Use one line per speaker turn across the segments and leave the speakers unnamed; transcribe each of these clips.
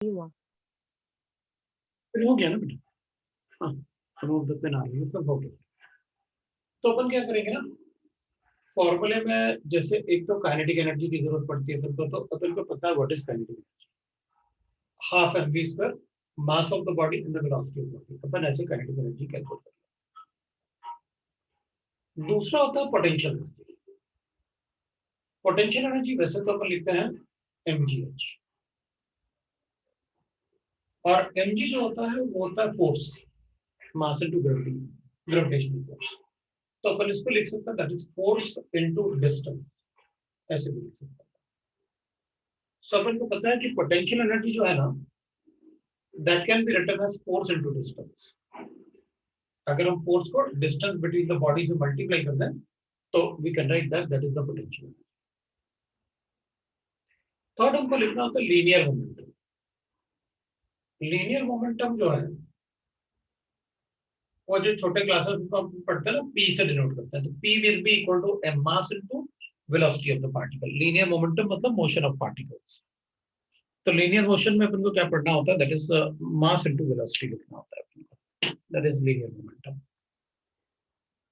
हुआ।
फिर हो गया ना बेटा। हाँ, सम ऑफ द पेन आ रही है, मतलब हो गया। तो अपन क्या करेंगे ना, फॉर्मूले में जैसे एक तो काइनेटिक एनर्जी की जरूरत पड़ती है अपन को, तो अपन को पता है what is kinetic energy, half M V square mass of the body in the velocity of body. अपन ऐसे काइनेटिक एनर्जी कैलकुलेट करते हैं। दूसरा होता है पोटेंशियल एनर्जी। पोटेंशियल एनर्जी वैसे तो अपन लिखते हैं mgh, और mg जो होता है वो होता है force, mass into gravity, gravitational force. तो अपन इसको लिख सकते हैं that is force into distance, ऐसे भी लिख सकते हैं। सो अपन को पता है कि पोटेंशियल एनर्जी जो है ना, that can be written as force into distance. अगर हम फोर्स को डिस्टेंस बिटवीन द बॉडी से मल्टीप्लाई कर दें तो we can write that that is the potential. Third हमको लिखना होता है लीनियर मोमेंटम। लीनियर मोमेंटम जो है वो जो छोटे क्लासेस में हम पढ़ते हैं ना, पी से डिनोट करते हैं, तो P will be equal to M mass into velocity of the particle. Linear momentum मतलब मोशन ऑफ पार्टिकल्स। तो लीनियर मोशन में अपन को क्या पढ़ना होता है, that is mass into velocity लिखना होता है अपन को, दैट इज लीनियर मोमेंटम।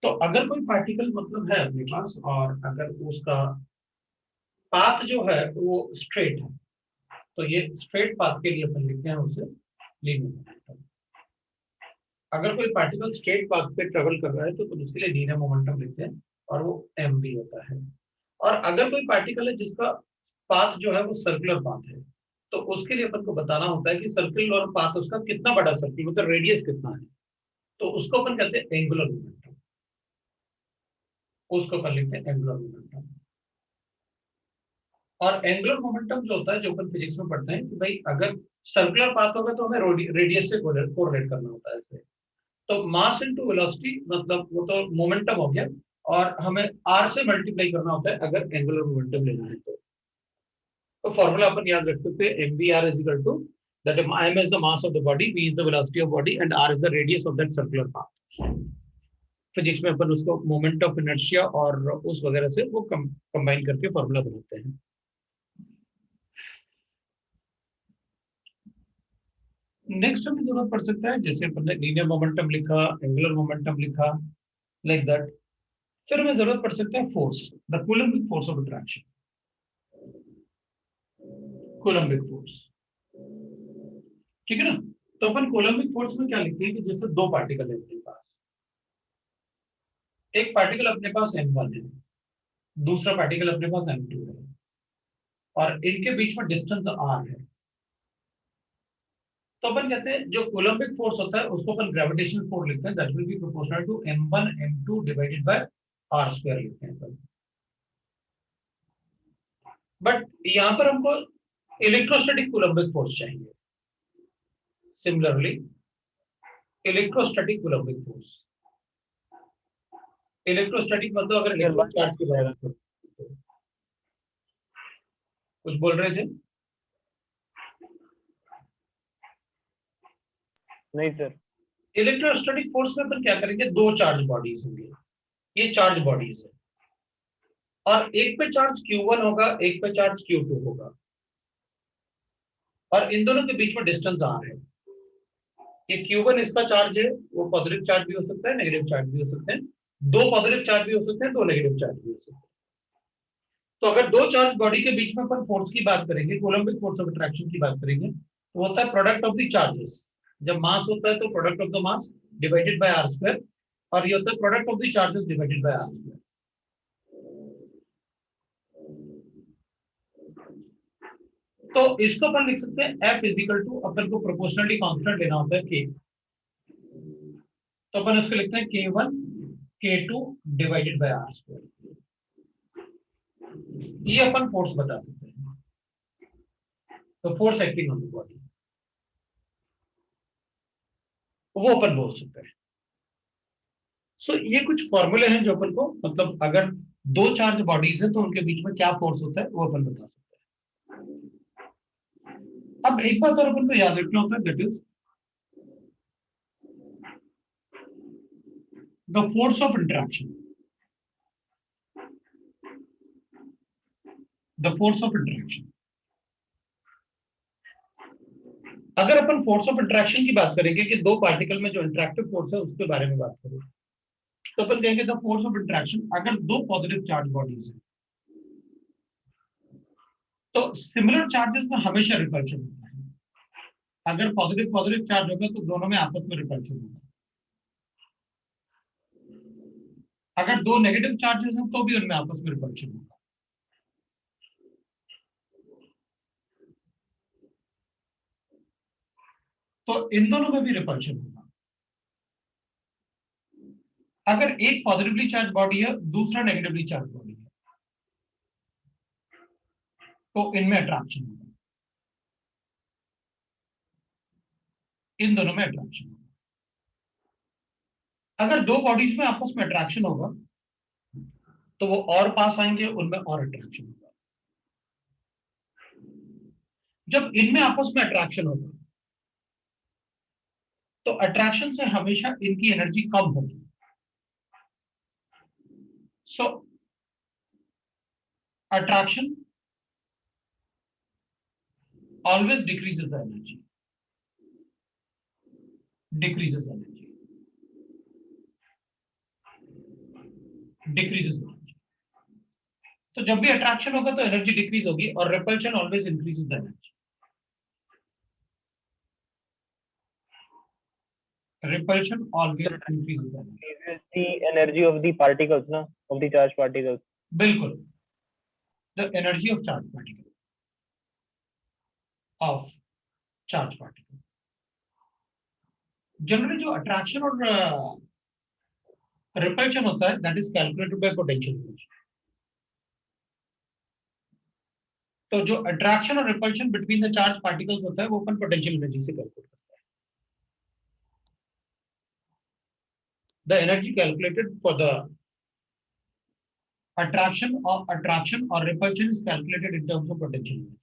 तो अगर कोई पार्टिकल मतलब है अपने पास और अगर उसका पाथ जो है वो स्ट्रेट है, तो ये स्ट्रेट पाथ के लिए अपन लिखते हैं उसे लीनियर मोमेंटम। अगर कोई पार्टिकल स्ट्रेट पाथ पे ट्रेवल कर रहा है तो उसके लिए लीनियर मोमेंटम लिखते हैं, और वो एम भी होता है। और अगर कोई पार्टिकल है जिसका पाथ जो है वो सर्कुलर पाथ है, तो उसके लिए अपन को बताना होता है कि सर्किल और पाथ उसका कितना बड़ा सर्किल, मतलब रेडियस कितना है, तो उसको अपन कहते हैं एंगुलर मोमेंटम। उसको अपन लिखते हैं एंगुलर मोमेंटम। और एंगुलर मोमेंटम जो होता है, जो अपन फिजिक्स में पढ़ते हैं कि भाई अगर सर्कुलर पाथ होगा तो हमें रेडियस से कोरिलेट करना होता है। तो मास इनटू वेलोसिटी मतलब वो तो मोमेंटम हो गया, और हमें आर से मल्टीप्लाई करना होता है अगर एंगुलर मोमेंटम लेना है तो फॉर्मूला अपन याद रख सकते हैं, M B R is equal to that M is the mass of the body, V is the velocity of body and R is the radius of that circular path. Physics में अपन उसको moment of inertia और उस वगैरह से वो combine करके formula बनाते हैं। नेक्स्ट हमें जरूरत पड़ सकता है, जैसे अपन ने लीनियर मोमेंटम लिखा, एंगुलर मोमेंटम लिखा, लाइक दैट। फिर हमें जरूरत पड़ सकता है force, the Coulombic force of attraction. Coulombic force, ठीक है ना। तो अपन कोलम्बिक फोर्स में क्या लिखते हैं कि जैसे दो पार्टिकल है अपने पास, एक पार्टिकल अपने पास m1 है, दूसरा पार्टिकल अपने पास m2 है, और इनके बीच में डिस्टेंस r है। तो अपन कहते हैं जो कोलम्बिक फोर्स होता है उसको अपन ग्रेविटेशनल फोर्स लिखते हैं, that will be proportional to m1 m2 divided by r square लिखते हैं अपन। बट यहाँ पर हमको इलेक्ट्रोस्टैटिक कोलम्बिक फोर्स चाहिए। Similarly electrostatic coulombic force, electrostatic मतलब अगर
सर
इलेक्ट्रिक
बात
चार्ज की बात करें, कुछ बोल रहे थे।
नहीं सर।
इलेक्ट्रोस्टैटिक फोर्स में अपन क्या करेंगे, दो चार्ज बॉडीज होंगे, ये चार्ज बॉडीज है, और एक पे चार्ज Q1 होगा, एक पे चार्ज Q2 होगा, और इन दोनों के बीच में डिस्टेंस r है। ये Q1 इसका चार्ज है, वो पॉजिटिव चार्ज भी हो सकता है, नेगेटिव चार्ज भी हो सकते हैं, दो पॉजिटिव चार्ज भी हो सकते हैं, दो नेगेटिव चार्ज भी हो सकते हैं। तो अगर दो चार्ज बॉडी के बीच में अपन फोर्स की बात करेंगे, कोलम्बिक फोर्स ऑफ अट्रैक्शन की बात करेंगे, तो होता है प्रोडक्ट ऑफ द चार्जेस। जब मास होता है तो product of the mass divided by R square, और ये होता है product of the charges divided by R square. तो इसको अपन लिख सकते हैं F इजिकल टू, अपन को प्रोपोर्शनली कांस्टेंट लेना होता है K, तो अपन इसको लिखते हैं K1 K2 divided by R square. ये अपन फोर्स बता सकते हैं, तो force acting on the body वो अपन बोल सकते हैं। सो ये कुछ फॉर्मूले हैं जो अपन को, मतलब अगर दो चार्ज बॉडीज है तो उनके बीच में क्या फोर्स होता है वो अपन बता सकते हैं। अब एक बात और अपन को याद रखना होता है, that is the force of interaction. The force of interaction अगर अपन फोर्स ऑफ इंटरेक्शन की बात करेंगे कि दो पार्टिकल में जो इंटरेक्टिव फोर्स है उसके बारे में बात करें, तो अपन कहेंगे द फोर्स ऑफ इंटरेक्शन, अगर दो पॉजिटिव चार्ज बॉडीज है तो सिमिलर चार्जेस में हमेशा रिपल्शन होता है। अगर पॉजिटिव पॉजिटिव चार्ज होगा तो दोनों में आपस में रिपल्शन होगा। अगर दो नेगेटिव चार्जेस हैं तो भी उनमें आपस में रिपल्शन होगा। तो इन दोनों में भी रिपल्शन होगा। अगर एक पॉजिटिवली चार्ज बॉडी है, दूसरा नेगेटिवली चार्ज बॉडी है, तो इनमें अट्रैक्शन होगा, इन दोनों में अट्रैक्शन होगा। अगर दो बॉडीज में आपस में अट्रैक्शन होगा तो वो और पास आएंगे, उनमें और अट्रैक्शन होगा। जब इनमें आपस में अट्रैक्शन होगा तो अट्रैक्शन से हमेशा इनकी एनर्जी कम होगी। सो attraction always decreases the energy, decreases energy, decreases energy। तो जब भी अट्रैक्शन होगा तो एनर्जी डिक्रीज होगी, और repulsion always increases the energy. Repulsion always increases the energy.
Increases the energy of the particles, no, of the charged particles.
बिल्कुल, the energy of charged particle, of charged particle। Generally जो attraction और repulsion होता है, that is calculated by potential energy. तो जो attraction और repulsion between the charge particles होता है वो अपन पोटेंशियल एनर्जी से कैलकुलेट करते हैं। The energy calculated for the attraction or repulsion is calculated in terms of potential energy।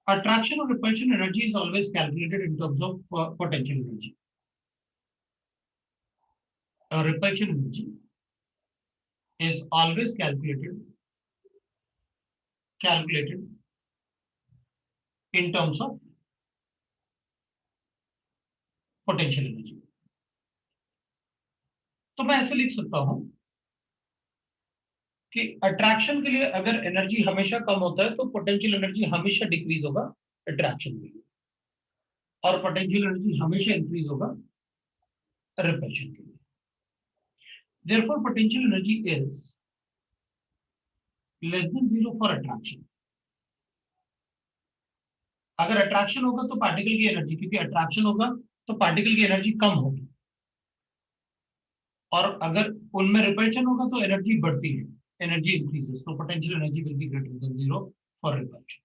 Attraction or repulsion energy is always calculated in terms of potential energy। Repulsion energy is always calculated in terms of potential energy। तो मैं ऐसे लिख सकता हूं कि attraction के लिए अगर एनर्जी हमेशा कम होता है तो पोटेंशियल एनर्जी हमेशा डिक्रीज होगा अट्रैक्शन के लिए, और पोटेंशियल एनर्जी हमेशा इंक्रीज होगा रिपल्शन के लिए। Therefore, potential energy is less than zero for attraction। अगर अट्रैक्शन होगा तो पार्टिकल की एनर्जी, क्योंकि अट्रैक्शन होगा तो पार्टिकल की एनर्जी कम होगी, और अगर उनमें रिपल्शन होगा तो एनर्जी बढ़ती है, एनर्जी इंक्रीजेस। तो potential energy will be greater than zero for repulsion.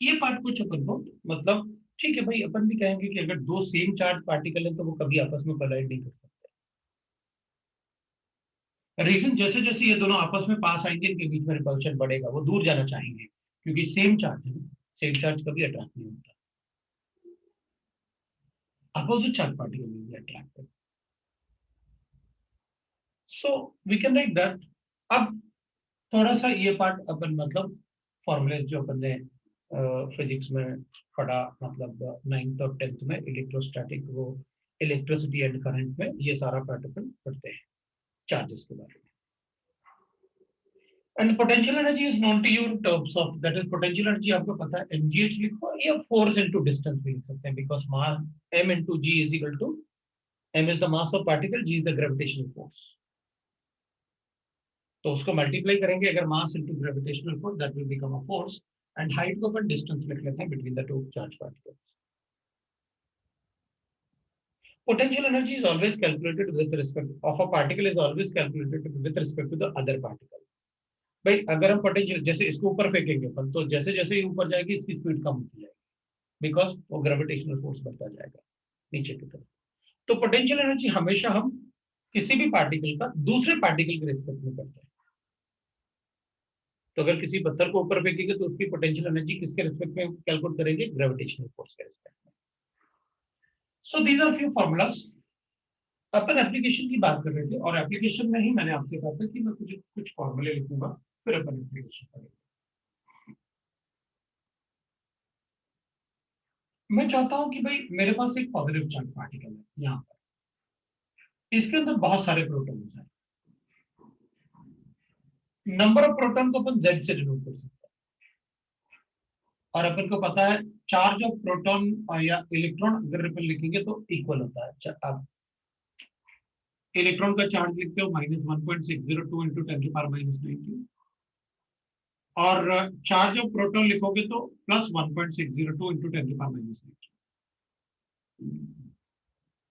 ये पार्ट कुछ अपन को मतलब ठीक है भाई, अपन भी कहेंगे कि अगर दो सेम चार्ज पार्टिकल है तो वो कभी आपस में कोलाइड नहीं कर सकते। रीजन, जैसे जैसे ये दोनों आपस में पास आएंगे इनके बीच में रिपल्शन बढ़ेगा, वो दूर जाना चाहेंगे, क्योंकि सेम चार्ज है। सेम चार्ज कभी अट्रैक्ट नहीं होता, opposite charge particle will be attracted. So we can write that. अब थोड़ा सा ये पार्ट अपन मतलब फॉर्मूले जो अपन ने फिजिक्स में पढ़ा, मतलब 9th और 10th में इलेक्ट्रोस्टैटिक, वो इलेक्ट्रिसिटी एंड करंट में ये सारा पार्ट अपन पढ़ते हैं चार्जेस के बारे में। And potential energy is known to you in terms of, that is potential energy आपको पता है mgh लिखो, या force into distance भी लिख सकते हैं, because mass m into g is equal to, m is the mass of particle, g is the gravitational force। तो उसको मल्टीप्लाई करेंगे, अगर मास into gravitational force, that will become a force, and height को अपन distance लिख लेते हैं between the two charged particles। Potential energy is always calculated with respect of a particle, is always calculated with respect to the other particle। भाई अगर हम potential जैसे इसको ऊपर फेंकेंगे अपन, तो जैसे जैसे ही ऊपर जाएगी इसकी स्पीड कम होती जाएगी, बिकॉज वो ग्रेविटेशनल फोर्स बढ़ता जाएगा नीचे की तरफ। तो पोटेंशियल एनर्जी हमेशा हम किसी भी पार्टिकल का दूसरे पार्टिकल के रिस्पेक्ट में करते हैं। तो अगर किसी पत्थर को ऊपर फेंकेंगे तो उसकी पोटेंशियल एनर्जी किसके रिस्पेक्ट में कैलकुलेट करेंगे? ग्रेविटेशनल फोर्स के रिस्पेक्ट में। So these are few formulas. अपन एप्लीकेशन की बात कर रहे थे और एप्लीकेशन में ही मैंने आपसे कहा था कि मैं कुछ फॉर्मूले लिखूंगा फिर अपन एप्लीकेशन करेंगे। मैं चाहता हूं कि भाई मेरे पास एक पॉजिटिव चार्ज पार्टिकल है यहाँ पर, इसके अंदर बहुत सारे प्रोटॉन्स हैं। नंबर ऑफ प्रोटॉन को अपन Z से डिनोट कर सकते हैं और अपन को पता है चार्ज ऑफ प्रोटॉन या इलेक्ट्रॉन अगर अपन लिखेंगे तो इक्वल होता है। अब इलेक्ट्रॉन का चार्ज लिखते हो -1.602 इंटू 10⁻⁻⁹ और चार्ज ऑफ प्रोटॉन लिखोगे तो +1.602 इंटू 10⁻⁻⁷।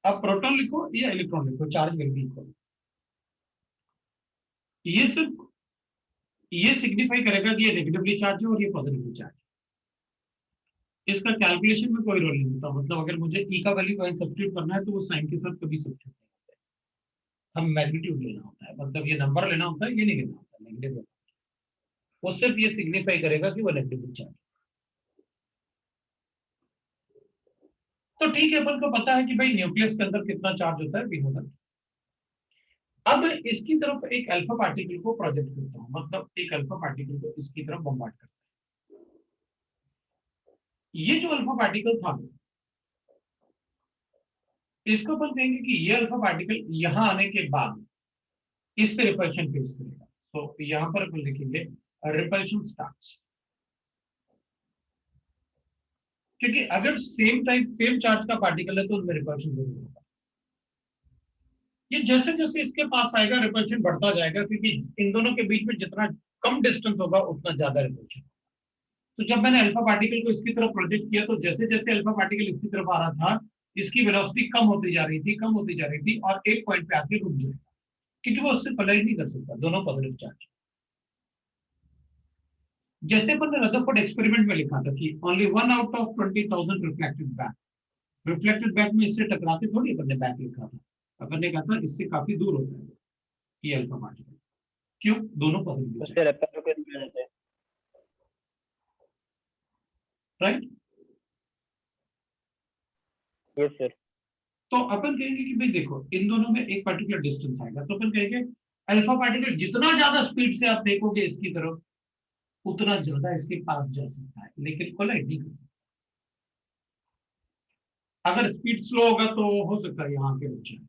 अब प्रोटॉन लिखो या इलेक्ट्रॉन लिखो, चार्ज विल बी इक्वल। ये सिर्फ ये सिग्निफाई करेगा कि ये नेगेटिवली चार्ज है और ये पॉजिटिवली चार्ज है। इसका कैलकुलेशन में कोई रोल नहीं होता। मतलब अगर मुझे ई का वैल्यू कहीं सब्स्टिट्यूट करना है तो वो साइन के साथ कभी सब्स्टिट्यूट नहीं होता है। हम मैग्नीट्यूड लेना होता है, मतलब ये नंबर लेना होता है, ये नहीं लेना होता नेगेटिव। वो सिर्फ ये सिग्निफाई करेगा कि वो नेगेटिव चार्ज। तो ठीक है, अपन को पता है कि भाई न्यूक्लियस के अंदर कितना चार्ज होता है, V होता है। अब इसकी तरफ एक अल्फा पार्टिकल को प्रोजेक्ट करता हूं, मतलब एक अल्फा पार्टिकल को इसकी तरफ बम्बार्ड करता हूं। ये जो अल्फा पार्टिकल था इसको अपन कहेंगे कि ये अल्फा पार्टिकल यहां आने के बाद इससे रिपल्शन फेस करेगा। तो यहां पर अपन लिखेंगे रिपल्शन स्टार्ट्स, क्योंकि अगर सेम चार्ज का पार्टिकल है तो उनमें रिपल्शन जरूर होगा। ये जैसे जैसे इसके पास आएगा रिपल्शन बढ़ता जाएगा, क्योंकि इन दोनों के बीच में जितना कम डिस्टेंस होगा उतना ज्यादा रिपल्शन। तो जब मैंने अल्फा पार्टिकल को इसकी तरफ प्रोजेक्ट किया तो जैसे जैसे अल्फा पार्टिकल इसकी तरफ आ रहा था इसकी वेलोसिटी कम होती जा रही थी, कम होती जा रही थी और एक पॉइंट पे आके रुक जाएगा, क्योंकि वो उससे कोलाइड नहीं कर सकता, दोनों पॉजिटिव चार्ज। जैसे अपन ने रदरफोर्ड एक्सपेरिमेंट में लिखा था कि only 1 out of 20,000 reflected back. Reflected back में इससे टकराते थोड़ी अपन ने बैक लिखा था, अपन ने कहा था इससे काफी दूर होता है ये अल्फा पार्टिकल। क्यों? दोनों पॉजिटिव
उससे रेपेरोकेट में रहते हैं।
राइट।
Yes sir.
तो अपन कहेंगे कि भाई देखो इन दोनों में एक पर्टिकुलर डिस्टेंस आएगा, तो अपन कहेंगे अल्फा पार्टिकल जितना ज्यादा स्पीड से आप देखोगे इसकी तरफ उतना ज्यादा इसके पास जा सकता है, लेकिन कोलाइड नहीं कर सकता। अगर स्पीड स्लो होगा तो हो सकता है यहाँ के रुक जाए,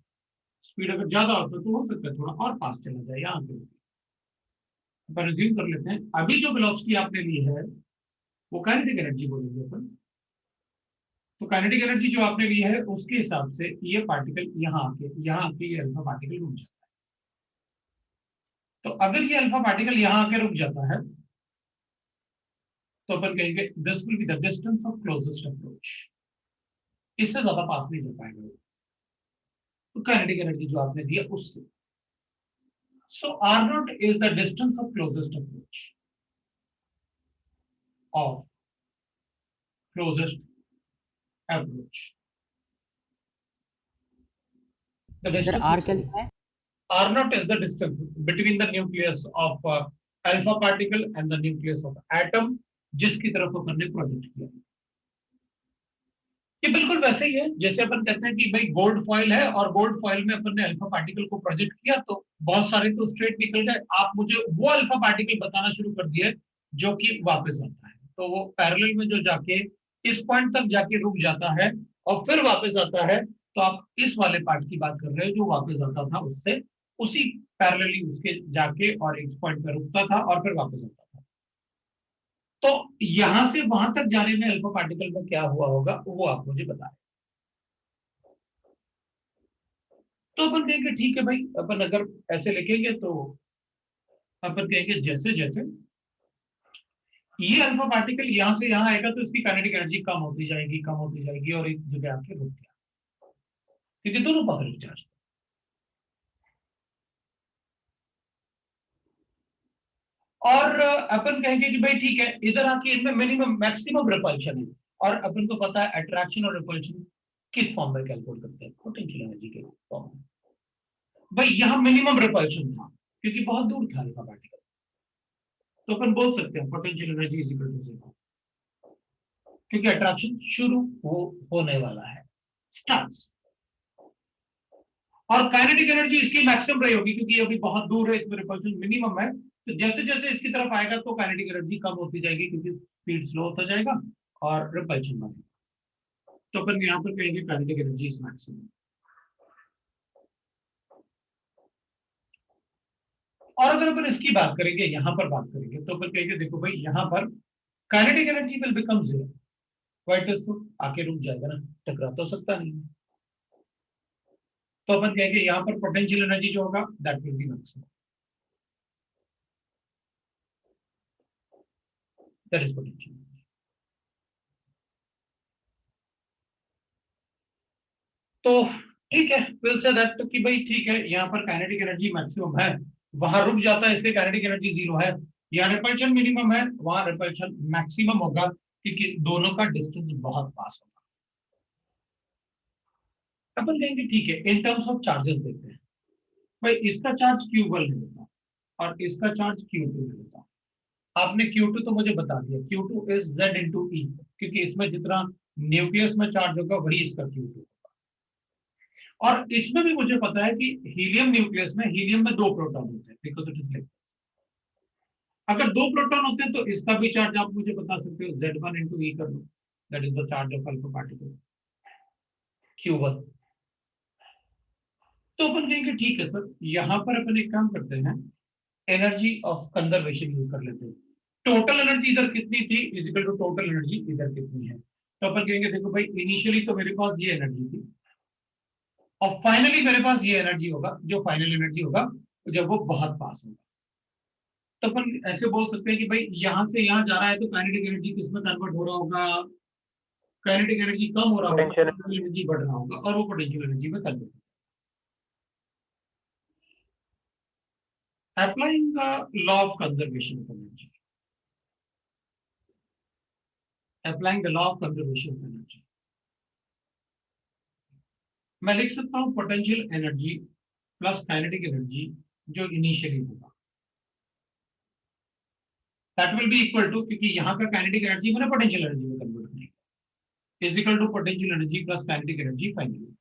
स्पीड अगर ज्यादा होता तो हो सकता है थोड़ा और पास चला जाए यहाँ के। अपन रिज्यूम कर लेते हैं, अभी जो वेलोसिटी आपने ली है वो काइनेटिक एनर्जी बोलेंगे अपन। तो काइनेटिक एनर्जी जो आपने ली है उसके हिसाब से ये पार्टिकल यहाँ आके ये अल्फा पार्टिकल रुक जाता है। तो अगर ये अल्फा पार्टिकल यहाँ आके रुक जाता है तो अपन कहेंगे this will be the distance of closest approach, इससे ज्यादा पास नहीं जा पाएगा। तो काइनेटिक एनर्जी जो आपने दिया उससे, so R not is the distance of closest approach of closest approach. The
sir
distance
R
is
क्या लिखा है?
R naught is the distance between the nucleus of alpha particle and the nucleus of atom जिसकी तरफ अपन ने project किया। ये बिल्कुल वैसे ही है जैसे अपन कहते हैं कि भाई गोल्ड फॉइल है और गोल्ड फॉइल में अपन ने अल्फा पार्टिकल को प्रोजेक्ट किया तो बहुत सारे तो स्ट्रेट निकल गए। आप मुझे वो अल्फा पार्टिकल बताना शुरू कर दिए जो कि वापस आता है, तो वो पैरेलल में जो जाके इस पॉइंट तक जाके रुक जाता है और फिर वापस आता है। तो आप इस वाले पार्ट की बात कर रहे हो जो वापस आता था उससे उसी पैरेलली उसके जाके और एक पॉइंट पर रुकता था और फिर वापस आता था। तो यहां से वहां तक जाने में अल्फा पार्टिकल में क्या हुआ होगा वो आप मुझे बताएं। तो अपन कहेंगे ठीक है भाई, अपन अगर ऐसे लिखेंगे तो अपन कहेंगे जैसे जैसे ये अल्फा पार्टिकल यहां से यहां आएगा तो इसकी काइनेटिक एनर्जी कम होती जाएगी, कम होती जाएगी और एक जगह आके रुक गया, क्योंकि दोनों पॉजिटिव चार्ज। और अपन कहेंगे कि भाई ठीक है इधर आके इनमें मिनिमम मैक्सिमम रिपल्शन है और अपन को पता है अट्रैक्शन और रिपल्शन किस फॉर्म में कैलकुलेट करते हैं, पोटेंशियल एनर्जी के फॉर्म में। भाई यहाँ मिनिमम रिपल्शन था क्योंकि बहुत दूर था अल्फा पार्टिकल, तो अपन बोल सकते हैं potential energy is equal to 0, क्योंकि अट्रैक्शन शुरू होने वाला है, स्टार्ट्स। और काइनेटिक एनर्जी इसकी मैक्सिमम रही होगी क्योंकि ये अभी बहुत दूर है, इसमें रिपल्शन मिनिमम है। तो जैसे जैसे इसकी तरफ आएगा तो काइनेटिक एनर्जी कम होती जाएगी क्योंकि स्पीड स्लो होता जाएगा और रिपल्शन बढ़ेगा। तो अपन यहाँ पर कहेंगे काइनेटिक एनर्जी इज मैक्सिमम। और अगर अपन इसकी बात करेंगे, यहाँ पर बात करेंगे, तो अपन कहेंगे देखो भाई यहाँ पर kinetic energy will become zero. What is आके रुक जाएगा ना, टकरा तो सकता नहीं। तो अपन कहेंगे यहाँ पर पोटेंशियल एनर्जी जो होगा that will B maximum, that is potential. तो ठीक है, विल से दैट कि भाई ठीक है, यहाँ पर काइनेटिक एनर्जी मैक्सिमम है, वहां रुक जाता है इसलिए काइनेटिक एनर्जी जीरो है। यहाँ रिपल्शन मिनिमम है, वहां रिपल्शन मैक्सिमम होगा क्योंकि दोनों का डिस्टेंस बहुत पास होगा। अपन कहेंगे ठीक है, इन टर्म्स ऑफ चार्जेस देखते हैं। भाई इसका चार्ज Q1 ले लेता हूं और इसका चार्ज Q2 ले लेता हूं। आपने Q2 तो मुझे बता दिया, Q2 इज Z इंटू ई, क्योंकि इसमें जितना न्यूक्लियस में चार्ज होगा वही इसका Q2। और इसमें भी मुझे पता है कि हीलियम न्यूक्लियस में, हीलियम में 2 प्रोटॉन होते हैं बिकॉज इट इज लाइक, अगर 2 प्रोटॉन होते हैं तो इसका भी चार्ज आप मुझे बता सकते हो, Z1 इंटू ई कर लो, that is the charge of alpha particle Q1। तो अपन कहेंगे ठीक है सर, यहां पर अपन एक काम करते हैं, एनर्जी ऑफ कंजर्वेशन यूज कर लेते हैं। टोटल एनर्जी इधर कितनी थी is equal to total energy इधर कितनी है। तो अपन कहेंगे देखो भाई इनिशियली तो मेरे पास ये एनर्जी थी और फाइनली मेरे पास ये एनर्जी होगा, जो फाइनल एनर्जी होगा जब वो बहुत पास होगा। तो अपन ऐसे बोल सकते हैं कि भाई यहां से यहां जा रहा है तो काइनेटिक एनर्जी किस में कन्वर्ट हो रहा होगा, काइनेटिक एनर्जी कम हो रहा होगा,
पोटेंशियल
पोटेंशियल एनर्जी बढ़ रहा होगा और वो पोटेंशियल एनर्जी में कन्वर्ट होगा। Applying the law of conservation of energy. Applying the law of conservation of energy. मैं लिख सकता हूं potential energy plus kinetic energy जो इनिशियली होगा, that will be equal to, क्योंकि यहां का काइनेटिक एनर्जी मैंने पोटेंशियल एनर्जी में कन्वर्ट करेगा, is equal to potential energy plus kinetic energy finally.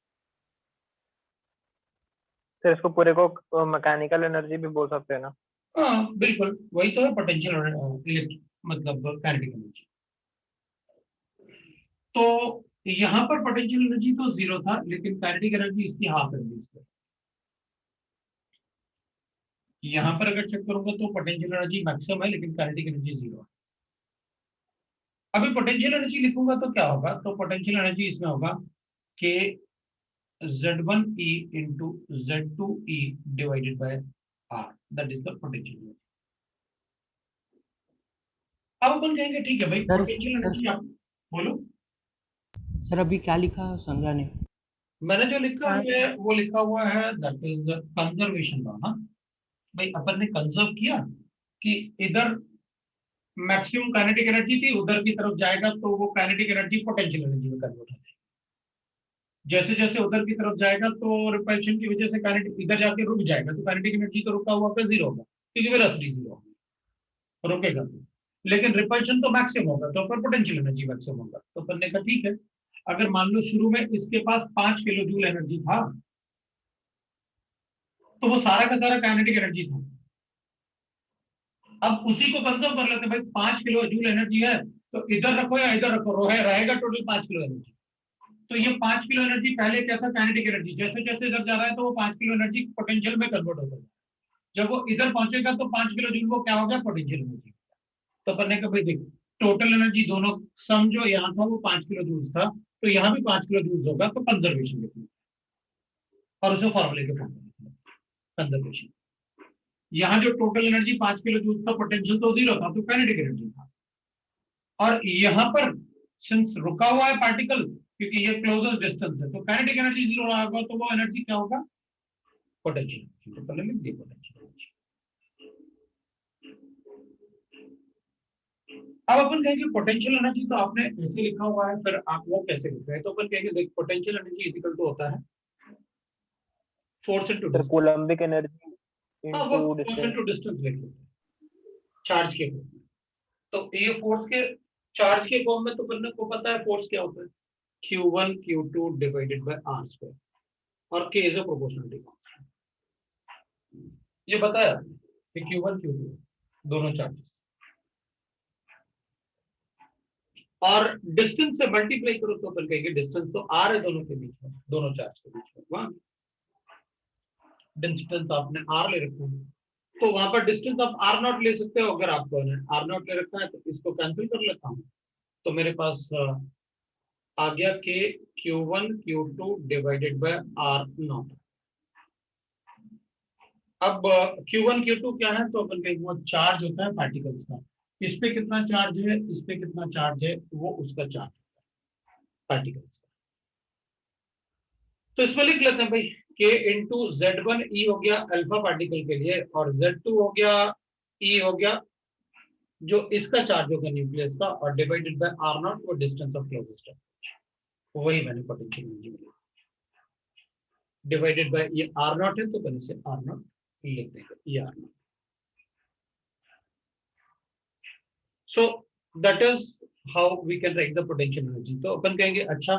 Sir इसको पूरे को मैकेनिकल एनर्जी भी बोल सकते हैं ना?
हाँ बिल्कुल, वही तो है पोटेंशियल इलेक्ट्रिक मतलब काइनेटिक एनर्जी। तो यहां पर पोटेंशियल एनर्जी तो जीरो था लेकिन काइनेटिक एनर्जी इसकी हाफ है इसका। यहां पर अगर चेक करूंगा तो पोटेंशियल एनर्जी मैक्सिमम है लेकिन काइनेटिक एनर्जी जीरो है। अभी पोटेंशियल एनर्जी लिखूंगा तो क्या होगा, तो पोटेंशियल एनर्जी इसमें होगा कि Z1E into Z2E divided by R, that is the potential energy। अब अपन कहेंगे ठीक है भाई पोटेंशियल एनर्जी, आप बोलो।
सर अभी क्या लिखा समझा नहीं।
मैंने जो लिखा है वो लिखा हुआ है दैट इज कंजर्वेशन लॉ ना। भाई अपन ने कंजर्व किया कि इधर मैक्सिमम काइनेटिक एनर्जी थी, उधर की तरफ जाएगा तो वो काइनेटिक एनर्जी पोटेंशियल एनर्जी में कन्वर्ट हो जाएगी। जैसे जैसे उधर की तरफ जाएगा तो रिपल्शन की वजह से काइनेटिक इधर जाके रुक जाएगा तो काइनेटिक एनर्जी तो रुका हुआ पे जीरो होगा क्योंकि वेलोसिटी जीरो होगी, रुकेगा तो। लेकिन रिपल्शन तो मैक्सिमम होगा तो पर पोटेंशियल एनर्जी मैक्सिमम होगा। तो अपन ने कहा ठीक है, अगर मान लो शुरू में इसके पास 5 किलो जूल एनर्जी था तो वो सारा का सारा काइनेटिक एनर्जी था। अब उसी को कंजर्व कर लेते भाई, 5 किलो जूल एनर्जी है तो इधर रखो या इधर रखो, रहेगा टोटल 5 किलो एनर्जी। तो ये 5 किलो एनर्जी पहले क्या था, काइनेटिक एनर्जी, जैसे जैसे इधर जा रहा है तो वो 5 किलो एनर्जी पोटेंशियल में कन्वर्ट होता है। जब वो इधर पहुंचेगा तो 5 किलो जूल वो क्या हो गया, पोटेंशियल एनर्जी। तो अपन ने कहा भाई देखो टोटल एनर्जी दोनों सम जो यहाँ था वो 5 किलो जूल था, तो यहाँ भी 5 किलो जूल होगा, तो कंजर्वेशन लिखना और उसे फॉर्मूले के फॉर्म में कंजर्वेशन। यहाँ जो टोटल एनर्जी 5 किलो जूल था, पोटेंशियल तो जीरो था तो काइनेटिक एनर्जी था। और यहाँ पर सिंस रुका हुआ है पार्टिकल क्योंकि ये क्लोजेस्ट डिस्टेंस है तो काइनेटिक एनर्जी जीरो रहा होगा, तो वो एनर्जी क्या होगा, पोटेंशियल। तो पहले लिख दिए पोटेंशियल एनर्जी। अब अपन कहेंगे पोटेंशियल एनर्जी तो आपने ऐसे लिखा हुआ है, फिर आप वो कैसे लिख रहे हैं। तो अपन कहेंगे देख potential energy is equal to होता है force into
sir coulombic energy into
force into distance लिख लेते हैं चार्ज के फॉर्म में। तो ये फोर्स के चार्ज के फॉर्म में तो अपन को पता है फोर्स क्या होता है, Q1 Q2 divided by R square. और k is a proportionality constant. ये बताया कि Q1 Q2 दोनों चार्जेस और डिस्टेंस से मल्टीप्लाई करो तो अपन कहेंगे डिस्टेंस तो r है दोनों के बीच में, दोनों चार्ज के बीच में। वहां डिस्टेंस आपने r ले रखा है तो वहां पर डिस्टेंस आप r नॉट ले सकते हो। अगर आपको r नॉट ले रखा है तो इसको कैंसिल कर लेता हूं, तो मेरे पास आ गया k Q1 Q2 divided by r not. अब Q1 Q2 क्या है, तो अपन कहेंगे वो चार्ज होता है पार्टिकल्स का। इस पे कितना चार्ज है, इस पे कितना चार्ज है, वो उसका चार्ज पार्टिकल्स का। तो इसमें लिख लेते हैं भाई k इंटू Z1 E हो गया अल्फा पार्टिकल के लिए, और Z2 हो गया E हो गया जो इसका चार्ज होगा न्यूक्लियस का, और डिवाइडेड बाय r नॉट वो डिस्टेंस ऑफ क्लोजेस्ट अप्रोच। वही मैंने पोटेंशियल एनर्जी में डिवाइडेड बाय ये r नॉट है तो पहले से r नॉट लिख देंगे, ये r not. So that is how we can write the potential energy। तो अपन कहेंगे अच्छा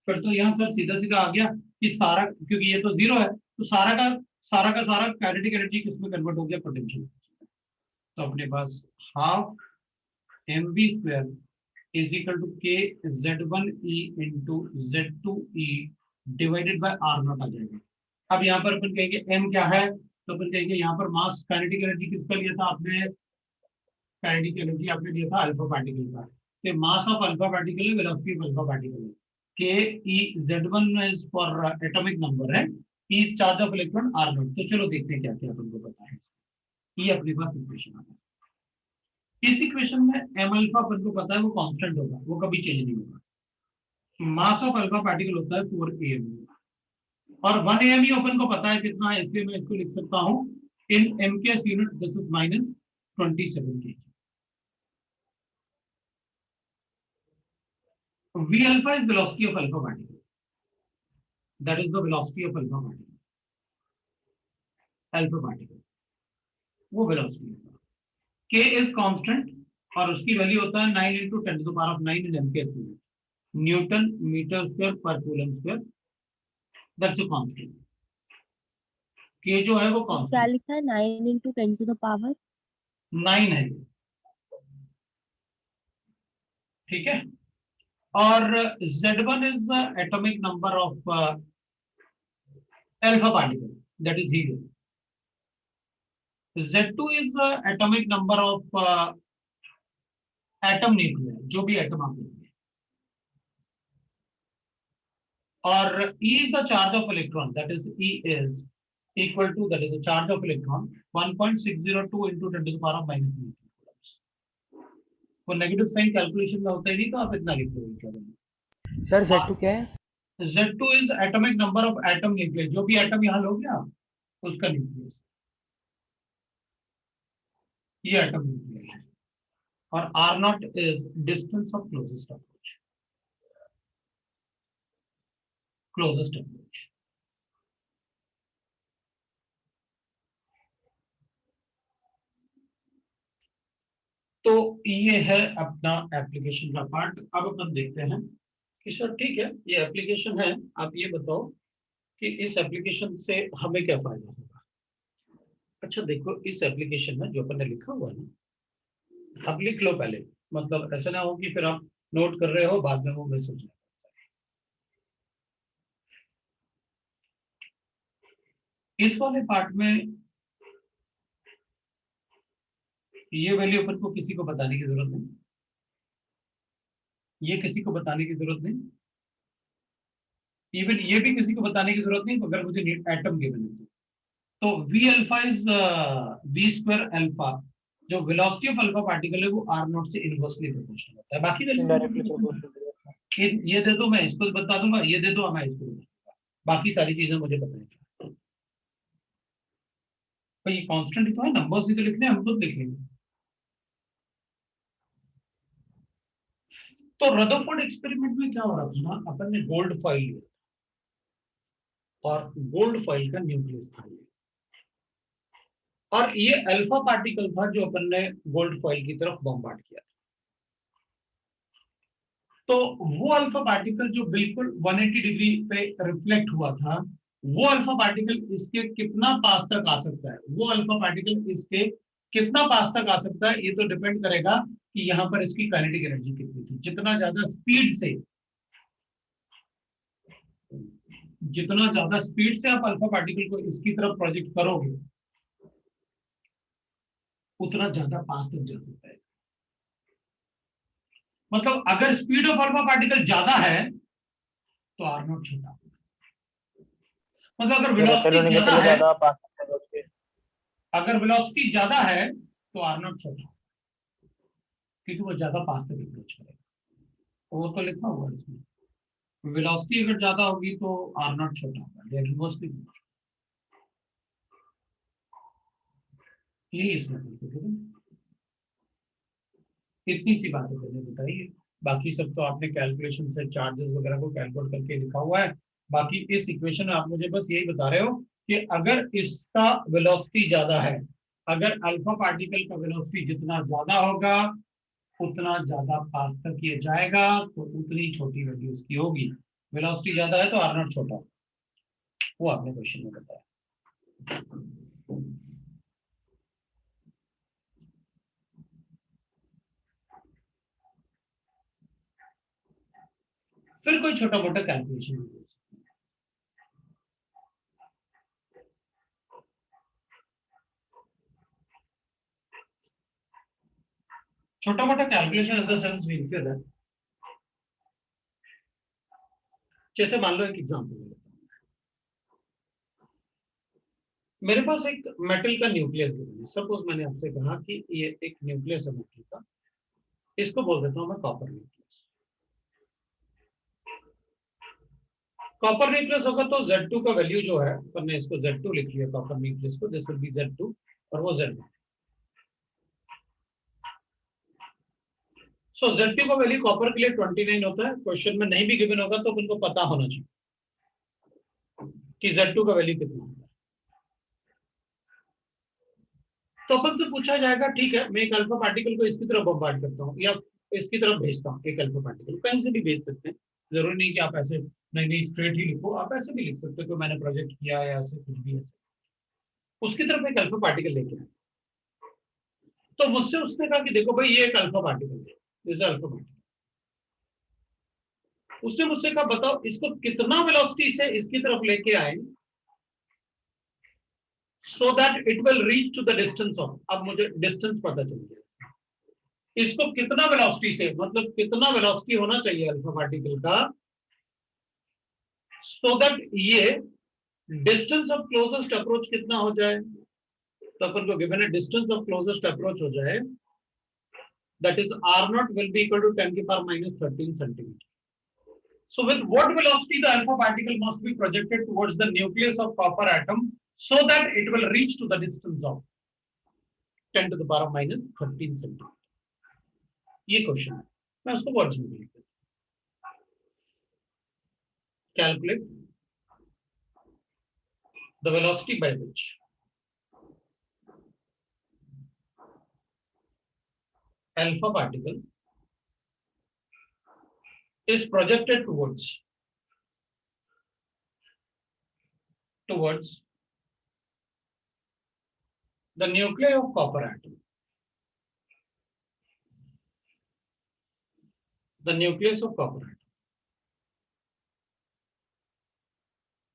फिर तो यहाँ सर सीधा सीधा आ गया कि सारा, क्योंकि ये तो जीरो है तो सारा का सारा काइनेटिक एनर्जी किसमें कन्वर्ट हो गया, पोटेंशियल। तो अपने पास हाफ mv² is equal to k Z1e into Z2e divided by r not आ जाएगा। अब यहाँ पर अपन कहेंगे m क्या है, तो अपन कहेंगे यहाँ पर मास काइनेटिक एनर्जी किसका लिया था आपने, काइनेटिक एनर्जी आपने लिया था अल्फा पार्टिकल का। तो मास ऑफ अल्फा पार्टिकल है, वेलोसिटी ऑफ अल्फा पार्टिकल है। k e Z1 is for atomic number है, e is charge of electron r not. तो चलो देखते हैं क्या क्या अपन को पता है। ये अपने पास इक्वेशन आता है। इस इक्वेशन में m अल्फा अपन को पता है वो कांस्टेंट होगा, वो कभी चेंज नहीं होगा। मास ऑफ अल्फा पार्टिकल होता है 4 am और 1 am ही अपन को पता है कितना है, इसलिए मैं इसको लिख सकता हूं इन m के unit this is -27 kg। v alpha is velocity of alpha particle, that is the velocity of alpha particle वो वेलोसिटी है। k is constant और उसकी वैल्यू होता है 9 × 10⁹ in m के यूनिट, न्यूटन मीटर स्क्वायर पर coulomb square, that's a constant. k जो है वो कांस्टेंट
क्या लिखा है, 9 × 10⁻⁹
9 है, ठीक है। और Z1 is the atomic number of alpha particle, that is 0. Z2 is the atomic number of atom nuclei, जो भी एटम आप लेंगे, और E is the charge of electron, that is E is equal to, that is the charge of electron 1.602 into 10⁻⁻⁹ coulombs। वो negative sign calculation में होता ही नहीं तो आप इतना लिख दोगे।
सर Z2 क्या है?
Z2 is atomic number of atom nucleus, जो भी एटम यहाँ लोगे आप उसका न्यूक्लियस, ये एटम न्यूक्लियस है। और R not is distance of closest approach, closest approach. तो ये है अपना एप्लीकेशन का पार्ट। अब अपन देखते हैं कि सर ठीक है ये एप्लीकेशन है, आप ये बताओ कि इस एप्लीकेशन से हमें क्या फायदा होगा। अच्छा देखो इस एप्लीकेशन में जो अपन ने लिखा हुआ है ना, आप लिख लो पहले, मतलब ऐसा ना हो कि फिर आप नोट कर रहे हो बाद में वो मैसेज। इस वाले पार्ट में ये वैल्यू अपन को किसी को बताने की जरूरत नहीं, ये किसी को बताने की जरूरत नहीं, इवन ये भी किसी को बताने की जरूरत नहीं। तो अगर मुझे एटम गिवन है तो v alpha is v² alpha, जो वेलोसिटी ऑफ अल्फा पार्टिकल है वो r नॉट से इनवर्सली प्रोपोर्शनल होता है। बाकी
इनडायरेक्टली प्रोपोर्शनल।
ये दे दो मैं इसको बता दूंगा, ये दे दो मैं इसको बता दूंगा, बाकी सारी चीजें मुझे पता है। तो ये कांस्टेंट ही तो है, नंबर्स ही तो लिखने हम खुद लिख लेंगे। तो रदरफोर्ड एक्सपेरिमेंट में क्या हो रहा था ना, अपन ने गोल्ड फॉइल लिया और गोल्ड फॉइल का न्यूक्लियस था ये, और ये अल्फा पार्टिकल था जो अपन ने गोल्ड फॉइल की तरफ बॉम्बार्ड किया। तो वो अल्फा पार्टिकल जो बिल्कुल 180 डिग्री पे रिफ्लेक्ट हुआ था, वो अल्फा पार्टिकल इसके कितना पास तक आ सकता है, वो अल्फा पार्टिकल इसके कितना पास तक आ सकता है, ये तो डिपेंड करेगा कि यहाँ पर इसकी काइनेटिक एनर्जी कितनी थी। जितना ज्यादा स्पीड से आप अल्फा पार्टिकल को इसकी तरफ प्रोजेक्ट करोगे, उतना ज्यादा पास तक जा सकता है। मतलब अगर स्पीड ऑफ अल्फा पार्टिकल ज्यादा है तो आर नॉट छोटा होगा। मतलब अगर वेलोसिटी ज्यादा है, अगर वेलोसिटी ज्यादा है तो आर नॉट छोटा, क्योंकि वो ज्यादा पास तक अप्रोच करेगा। वो तो लिखा हुआ है इसमें, वेलोसिटी अगर ज्यादा होगी तो आर नॉट छोटा होगा, रिवर्सली यही इसमें इतनी सी बातें करने बताइए। बाकी सब तो आपने कैलकुलेशन से चार्जेस वगैरह को कैलकुलेट करके लिखा हुआ है। बाकी इस इक्वेशन में आप मुझे बस यही बता रहे हो कि अगर इसका वेलोसिटी ज्यादा है, अगर अल्फा पार्टिकल का वेलोसिटी जितना ज्यादा होगा उतना ज्यादा पास तक ये जाएगा, तो उतनी छोटी वैल्यू इसकी होगी। वेलोसिटी ज्यादा है तो आर नॉट छोटा, वो आपने क्वेश्चन में बताया। फिर कोई छोटा मोटा कैलकुलेशन, छोटा मोटा calculation in the sense means that, जैसे मान लो एक एग्जांपल लेता हूं, मेरे पास एक मेटल का न्यूक्लियस है। सपोज मैंने आपसे कहा कि ये एक न्यूक्लियस है मेटल का, इसको बोल देता हूं मैं कॉपर न्यूक्लियस। कॉपर न्यूक्लियस होगा तो Z2 का वैल्यू जो है, मैंने इसको Z2 लिख लिया कॉपर न्यूक्लियस को, दिस विल बी Z2 और वो Z1। सो Z2 का वैल्यू कॉपर के लिए 29 होता है। क्वेश्चन में नहीं भी गिवन होगा तो उनको पता होना चाहिए कि Z2 का वैल्यू कितना होता है। तो अपन से पूछा जाएगा ठीक है, मैं एक अल्फा पार्टिकल को इसकी तरफ बम्बार्ड करता हूँ या इसकी तरफ भेजता हूँ, एक अल्फा पार्टिकल कहीं से भी भेज सकते हैं, जरूरी नहीं कि आप ऐसे नहीं स्ट्रेट ही लिखो, आप ऐसे भी लिख सकते हो कि मैंने प्रोजेक्ट किया या ऐसे कुछ भी ऐसे। उसकी तरफ एक अल्फा पार्टिकल लेके आए, तो मुझसे उसने कहा कि देखो भाई ये एक अल्फा पार्टिकल है, जैसे अल्फा पार्टिकल। उसने मुझसे कहा बताओ इसको कितना वेलोसिटी से इसकी तरफ लेके आए so that it will reach to the distance of, अब मुझे डिस्टेंस पता चल गया, इसको कितना वेलोसिटी से, मतलब कितना वेलोसिटी होना चाहिए अल्फा पार्टिकल का so that ये डिस्टेंस ऑफ क्लोजेस्ट अप्रोच कितना हो जाए। तो अपन को गिवन है डिस्टेंस ऑफ क्लोजेस्ट अप्रोच हो जाए, that is R0 will be equal to 10 की power -13 centimeter. So with what velocity the alpha particle must be projected towards the nucleus of copper atom so that it will reach to the distance of 10 to the power -13 centimeter. ये question है, मैं उसको words में लिख देता हूं। Calculate the velocity by which alpha particle is projected towards the nuclei of copper atom, the nucleus of copper atom,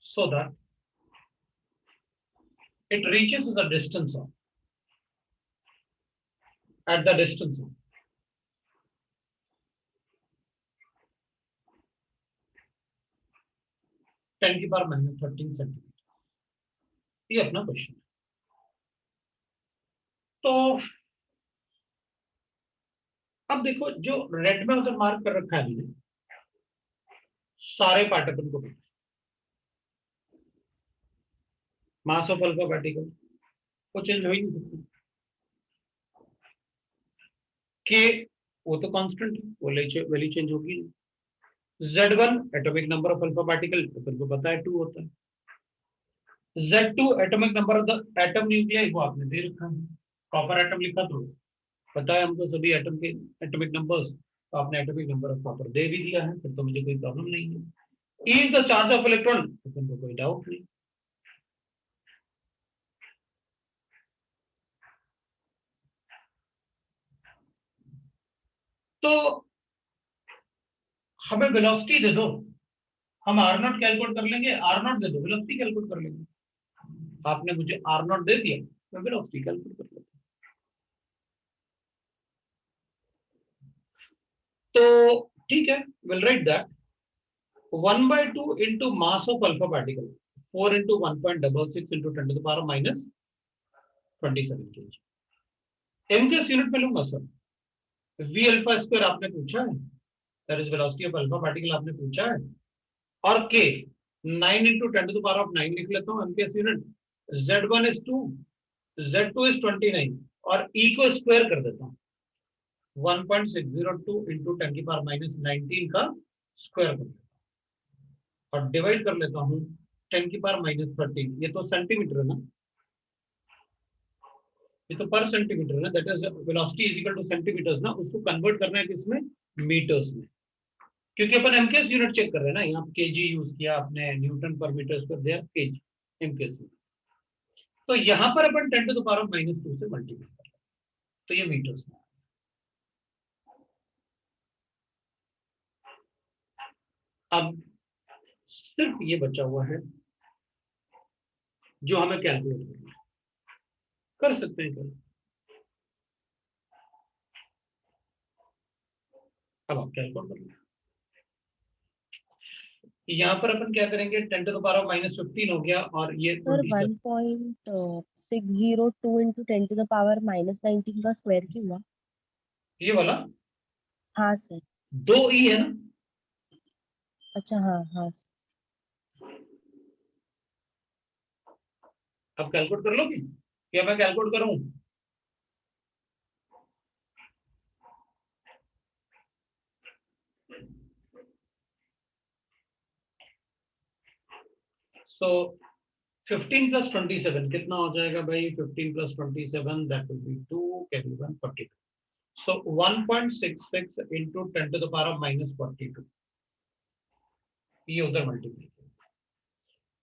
so that it reaches the distance of, at the distance of 10 की power -13 centimetre. ये अपना question है। तो अब देखो जो red में उधर मार्क कर रखा है मैंने, सारे पार्टिकल को मास ऑफ अल्फा पार्टिकल वो चेंज हो ही नहीं सकती, के वो तो कांस्टेंट है, वो वैल्यू चेंज होगी नहीं। Z1 atomic number of alpha particle, अपन को पता है 2 होता है। Z2 atomic number of the atom nucleus, वो आपने दे रखा है, कॉपर एटम लिखा तो पता है हमको सभी एटम के एटॉमिक नंबर्स, तो आपने एटॉमिक नंबर ऑफ कॉपर दे भी दिया है, फिर तो मुझे कोई प्रॉब्लम नहीं है। Is the charge of electron, अपन को कोई डाउट नहीं, तो हमें वेलोसिटी दे दो, हम आर नॉट कैलकुलेट कर लेंगे, आर नॉट दे दो वेलोसिटी कैलकुलेट कर लेंगे। आपने मुझे आर नॉट दे दिया, मैं वेलोसिटी कैलकुलेट कर लेता हूं। तो ठीक है, will write that 1/2 into mass of alpha particle, 4 into 1.66 into 10 to the power minus 27 kg। m के यूनिट में लूंगा सर, v अल्फा स्क्वायर आपने पूछा है, that is velocity of alpha particle आपने पूछा है, और k 9 into 10 to the power of 9 लिख लेता हूँ m के unit, z1 is 2, z2 is 29 और e को स्क्वायर कर देता हूँ 1.602 into 10 की पावर माइनस 19 का स्क्वायर कर देता हूँ और डिवाइड कर लेता हूँ 10 की पावर माइनस 13। ये तो सेंटीमीटर है ना, ये तो पर सेंटीमीटर है ना, that is velocity is equal to centimetres ना, उसको कन्वर्ट करना है किसमें, मीटर्स में, क्योंकि अपन एमकेएस यूनिट चेक कर रहे हैं ना, यहाँ केजी यूज किया आपने, newton per metre square there KG MKS unit. तो यहाँ पर अपन 10 टू द पावर माइनस 2 से मल्टीप्लाई कर रहे हैं, तो ये मीटर्स में। अब सिर्फ ये बचा हुआ है जो हमें कैलकुलेट करना है, कर सकते हैं क्या? अब आप कैलकुलेट कर लें। यहाँ पर अपन क्या करेंगे, 10 टू द पावर माइनस 15 हो गया और ये
sir 1.602 into 10 to the power minus 19 का स्क्वायर क्यों हुआ?
ये वाला
हाँ सर।
2 ई है ना,
अच्छा हाँ हाँ।
अब कैलकुलेट कर लोगे क्या, मैं कैलकुलेट करूं? सो 15 plus 27 कितना हो जाएगा भाई, 15 plus 27 that will be 2 can be 142, so 1.66 into 10 to the power of minus 42, ये उधर मल्टीप्लाई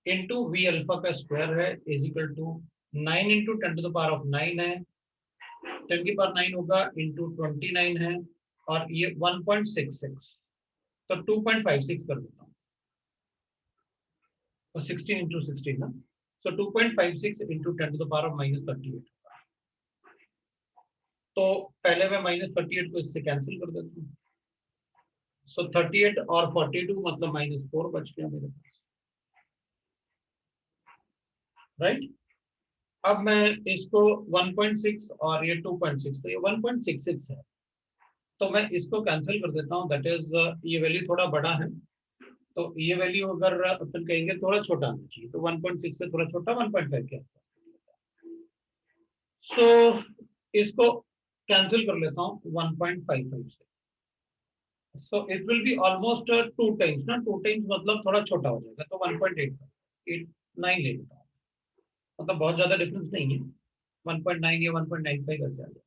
इनटू v अल्फा का स्क्वायर है is equal to 9 into 10 to the power of 9 है, 10 की पावर 9 होगा इनटू 29 है और ये 1.66, तो 2.56 कर देता हूँ, तो 16 into 16 ना, so 2.56 into 10 to the power of minus 38। तो पहले मैं माइनस 38 को इससे कैंसिल कर देता हूँ, सो 38 और 42 मतलब -4 बच गया मेरे पास, राइट। अब मैं इसको 1.6 और ये 2.6, तो ये 1.66 है, तो मैं इसको कैंसिल कर देता हूँ, दैट इज ये वैल्यू थोड़ा बड़ा है, तो ये वैल्यू अगर अपन कहेंगे थोड़ा छोटा आना चाहिए, तो 1.6 से थोड़ा छोटा 1.5 के आसपास, सो इसको कैंसिल कर लेता हूँ 1.55 से, so it will be almost 2 times ना, 2 टाइम्स मतलब थोड़ा छोटा हो जाएगा, तो 1.89 ले लेता हूँ, मतलब बहुत ज्यादा डिफरेंस नहीं है, 1.9 या 1.95 ऐसे आ जाएगा।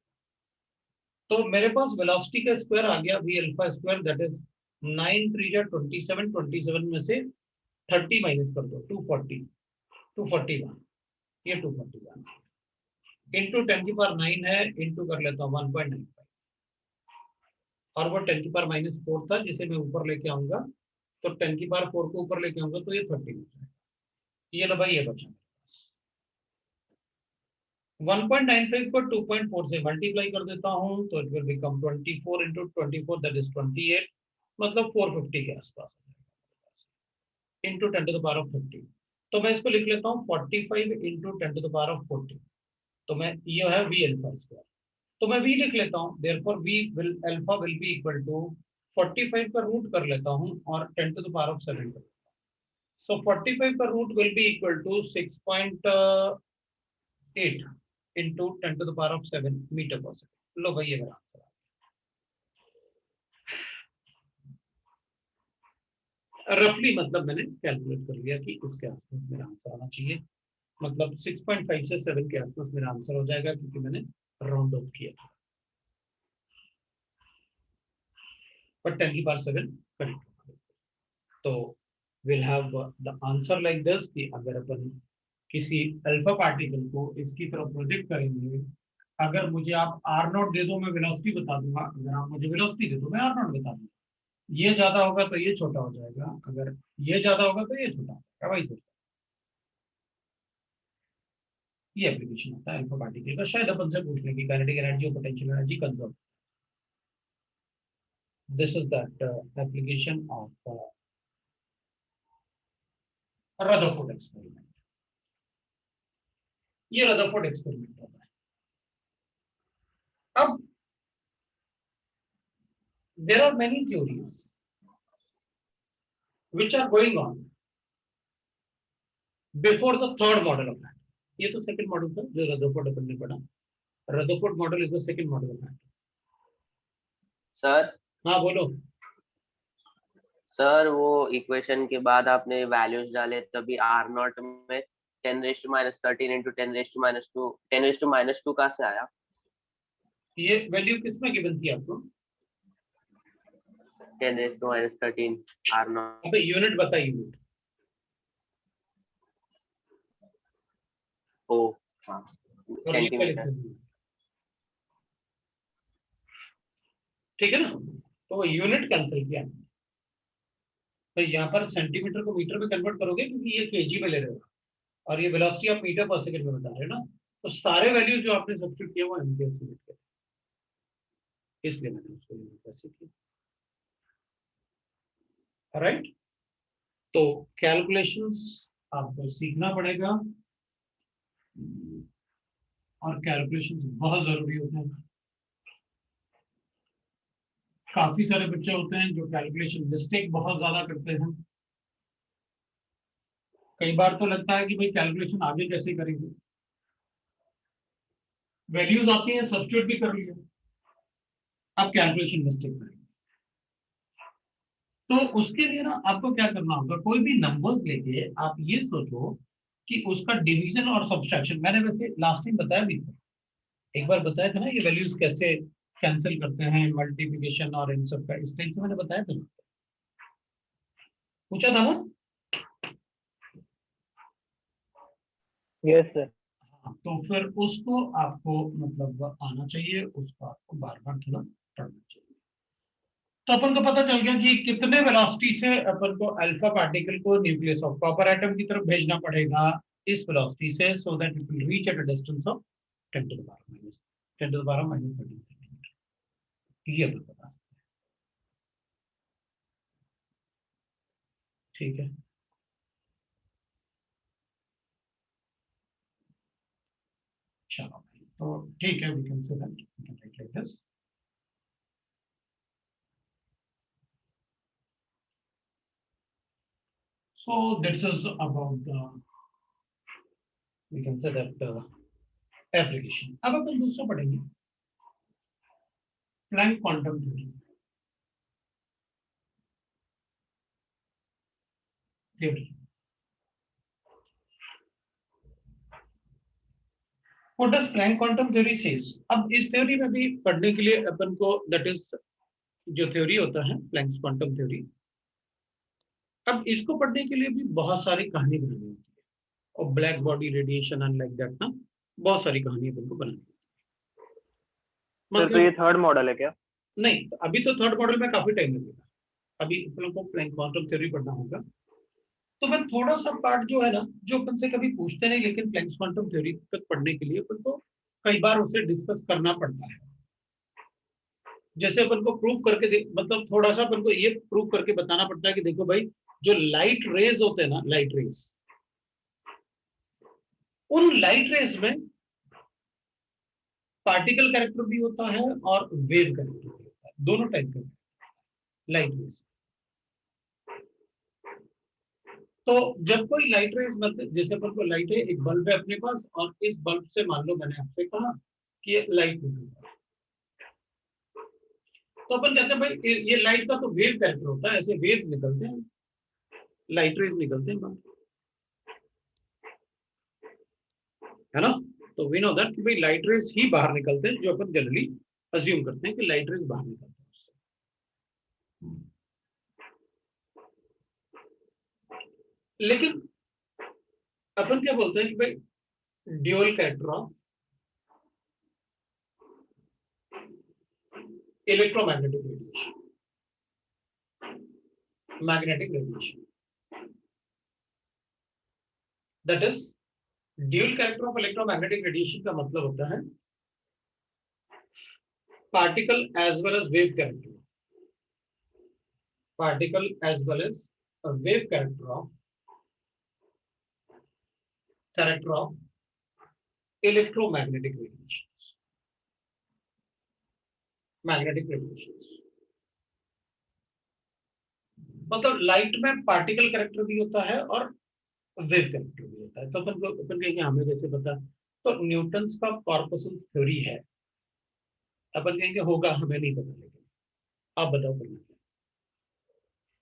तो मेरे पास वेलोसिटी का स्क्वायर आ गया v alpha square, that is 9 3 जा 27, 27 में से 30 माइनस कर दो, 241, ये 241 इंटू 10 की पावर 9 है, इंटू कर लेता हूँ 1.95 और वो 10 की पावर माइनस 4 था जिसे मैं ऊपर लेके आऊंगा, तो 10 की पावर 4 को ऊपर लेके आऊंगा तो ये 30 हो जाएगा, ये लो भाई, ये बचा 1.95 को 2.4 से मल्टीप्लाई कर देता हूं, तो it will become 24 into 24 that is 28, मतलब 450 के आसपास into 10 to the power of 30। तो मैं इसको लिख लेता हूँ 45 into 10 to the power of 40, तो मैं ये है v अल्फा स्क्वायर, तो मैं v लिख लेता हूँ, therefore v will alpha will be equal to 45 का रूट कर लेता हूँ और 10 टू द पावर ऑफ 7 कर लेता हूँ, सो 45 का root will be equal to 6.8 into 10 to the power of 7 metre per second. लो भाई ये मेरा आंसर आ गया, रफली मतलब मैंने कैलकुलेट कर लिया कि इसके आसपास मेरा आंसर आना चाहिए, मतलब 6.5 से 7 के आसपास मेरा आंसर हो जाएगा, क्योंकि मैंने राउंड ऑफ किया था, पर 10 की पावर 7 करेक्ट। तो will have the answer like this कि अगर अपन किसी अल्फा पार्टिकल को इसकी तरफ प्रोजेक्ट करेंगे, अगर मुझे आप आर नॉट दे दो मैं वेलोसिटी बता दूंगा, अगर आप मुझे वेलोसिटी दे दो मैं आर नॉट बता दूंगा। ये ज्यादा होगा तो ये छोटा हो जाएगा, अगर ये ज्यादा होगा तो ये छोटा हो जाएगा, वही सोचता। ये एप्लीकेशन होता है अल्फा पार्टिकल का। शायद अपन से पूछने की काइनेटिक एनर्जी और potential energy conserve. This is that application of Rutherford experiment. ये रदरफोर्ड एक्सपेरिमेंट होता है। अब there are many theories which are going on before the third model of matter. ये तो सेकंड मॉडल था जो रदरफोर्ड अपन ने पढ़ा। Rutherford model is the second model of matter.
Sir
हाँ बोलो।
सर वो इक्वेशन के बाद आपने वैल्यूज डाले तभी आर नॉट में 10⁻13 इंटू 10⁻2 10⁻2 कहाँ से आया?
ये वैल्यू किसमें गिवन थी आपको?
10⁻13 आर नॉट।
अबे यूनिट बता, यूनिट।
ओ हाँ सेंटीमीटर।
ठीक है ना, तो वो यूनिट कैंसिल किया। तो यहाँ पर सेंटीमीटर को मीटर में कन्वर्ट करोगे क्योंकि ये केजी में ले रहे हो और ये वेलोसिटी आप मीटर पर सेकंड में बता रहे हो ना, तो सारे वैल्यू जो आपने सब्स्टिट्यूट किया वो एम्पियर से किया, इसलिए मैंने उसको यूनिट ऐसे किया। राइट, तो कैलकुलेशंस आपको सीखना पड़ेगा और कैलकुलेशंस बहुत जरूरी होते हैं। काफी सारे बच्चे होते हैं जो कैलकुलेशन मिस्टेक बहुत ज्यादा करते हैं। कई बार तो लगता है कि भाई कैलकुलेशन आगे कैसे करेंगे, वैल्यूज आती हैं सब्स्टिट्यूट भी कर लिया, अब कैलकुलेशन मिस्टेक करेंगे। तो उसके लिए ना आपको क्या करना होगा, कोई भी नंबर्स लेके आप ये सोचो कि उसका डिवीजन और सब्सट्रैक्शन। मैंने वैसे लास्ट टाइम बताया भी था, एक बार बताया था ना, ये वैल्यूज कैसे कैंसिल करते हैं, मल्टीप्लिकेशन और इन सब का, इस टाइम से मैंने बताया था, पूछा था ना।
Yes sir.
हाँ, तो फिर उसको आपको मतलब आना चाहिए, उसको आपको बार बार थोड़ा पढ़ना चाहिए। तो अपन को पता चल गया कि कितने वेलोसिटी से अपन को अल्फा पार्टिकल को न्यूक्लियस ऑफ कॉपर एटम की तरफ भेजना पड़ेगा, इस वेलोसिटी से, so that it will reach at a distance of 10 to the power minus 13 centimetre. ये अपन बता सकते हैं। ठीक है, चलो तो ठीक है, we can say that we can write like this. So this is about the, we can say that application. अब अपन दूसरा पढ़ेंगे, Planck quantum theory. What does Planck quantum theory says? अब इस थ्योरी में भी पढ़ने के लिए अपन को, दैट इज जो थ्योरी होता है प्लैंक क्वांटम थ्योरी, अब इसको पढ़ने के लिए भी बहुत सारी कहानी बनानी होती है, और black body radiation and like that ना, बहुत सारी कहानी अपन को बनानी होती है।
तो ये थर्ड मॉडल है क्या?
नहीं, अभी तो थर्ड मॉडल में काफी टाइम लगेगा, अभी अपन को प्लैंक क्वांटम थ्योरी पढ़ना होगा। तो मैं थोड़ा सा पार्ट जो है ना, जो अपन से कभी पूछते नहीं, लेकिन प्लैंक क्वांटम थ्योरी तक पढ़ने के लिए अपन को कई बार उसे डिस्कस करना पड़ता है। जैसे अपन को प्रूव करके मतलब थोड़ा सा अपन को ये प्रूव करके बताना पड़ता है कि देखो भाई, जो लाइट रेज होते हैं ना, लाइट रेज, उन लाइट रेज में पार्टिकल कैरेक्टर भी होता है और वेव कैरेक्टर भी होता है, दोनों टाइप का लाइट रेज। तो जब कोई लाइट रेज, मतलब जैसे अपन को लाइट है, एक बल्ब है अपने पास, और इस बल्ब से मान लो मैंने आपसे कहा कि ये लाइट निकलता है, तो अपन कहते हैं भाई ये लाइट का तो वेव कैरेक्टर होता है, ऐसे वेव्स निकलते हैं, लाइट रेज निकलते हैं, है ना। तो वी नो दैट कि भाई लाइट रेज ही बाहर निकलते हैं, जो अपन जनरली अज्यूम करते हैं कि लाइट रेज बाहर निकलते हैं उससे। लेकिन अपन क्या बोलते हैं कि भाई dual character of electromagnetic radiation, magnetic radiation. That is, dual character of electromagnetic radiation का मतलब होता है particle as well as wave character, particle as well as a wave character of electromagnetic radiations, magnetic radiations. मतलब light में particle character भी होता है और वेव कैरेक्टर भी होता है। तो अपन कहेंगे हमें कैसे पता, तो न्यूटन्स का कॉर्पसूल थ्योरी है, अपन कहेंगे होगा, हमें नहीं पता, लेकिन आप बताओ करना क्या।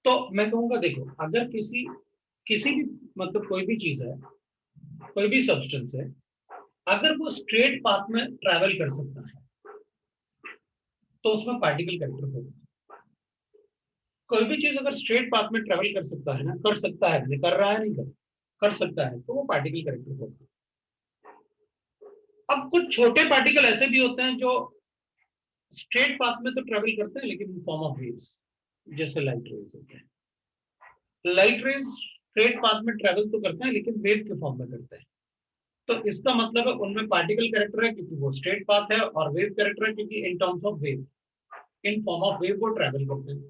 तो मैं कहूंगा देखो, अगर किसी भी मतलब कोई भी चीज है, कोई भी सब्सटेंस है, अगर वो स्ट्रेट पाथ में ट्रैवल कर सकता है तो उसमें पार्टिकल कैरेक्टर होगा। कोई भी चीज अगर स्ट्रेट पाथ में ट्रेवल कर सकता है ना, कर सकता है, नहीं कर रहा है, नहीं कर सकता है, तो वो पार्टिकल कैरेक्टर होगा। अब कुछ छोटे पार्टिकल ऐसे भी होते हैं जो स्ट्रेट पाथ में तो ट्रेवल करते हैं लेकिन इन फॉर्म ऑफ वेव्स, जैसे लाइट रेज होते हैं। लाइट रेज स्ट्रेट पाथ में ट्रेवल तो करते हैं लेकिन वेव के फॉर्म में करते हैं। तो इसका मतलब है उनमें पार्टिकल कैरेक्टर है क्योंकि वो स्ट्रेट पाथ है, और वेव कैरेक्टर है क्योंकि in terms of wave, in form of wave वो ट्रेवल करते हैं।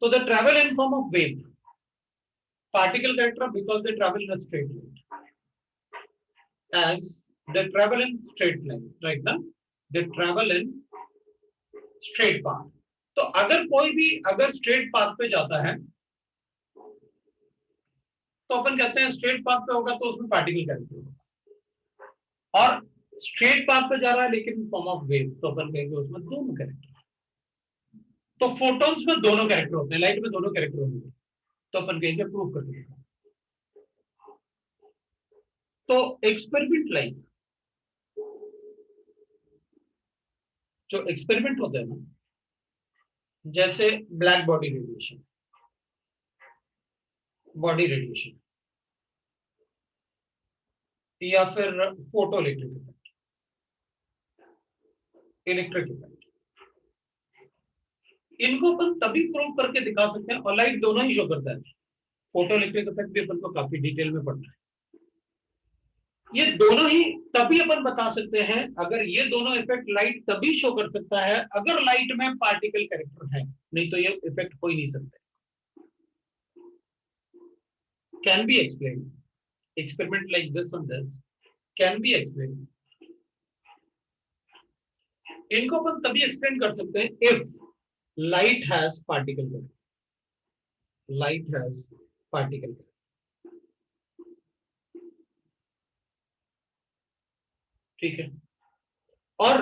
So the travel in form of wave, particle character because they travel in a straight line. As they travel in straight line, right now they travel in straight path. तो अगर कोई भी अगर straight path पे जाता है तो अपन कहते हैं straight path पे होगा तो उसमें particle character होगा, और straight path पे जा रहा है लेकिन in form of wave, तो अपन कहेंगे उसमें दोनों कैरेक्टर। तो फोटॉन्स में दोनों कैरेक्टर होते हैं, लाइट में दोनों कैरेक्टर होंगे, तो अपन कहेंगे प्रूव कर दिया। तो एक्सपेरिमेंट लाइक जो एक्सपेरिमेंट होते हैं ना, जैसे black body radiation, body radiation, या फिर photo electric effect, electric effect, इनको अपन तभी प्रूव करके दिखा सकते हैं, और लाइट दोनों ही शो करता है। फोटो इलेक्ट्रिक इफेक्ट भी अपन को काफी डिटेल में पढ़ना है। ये दोनों ही तभी अपन बता सकते हैं, अगर ये दोनों इफेक्ट लाइट तभी शो कर सकता है अगर लाइट में पार्टिकल कैरेक्टर है, नहीं तो ये इफेक्ट हो ही नहीं सकते। Can be explain experiment like this and this can be explain. इनको अपन तभी एक्सप्लेन कर सकते हैं if light has particle character, light has particle character, ठीक है। और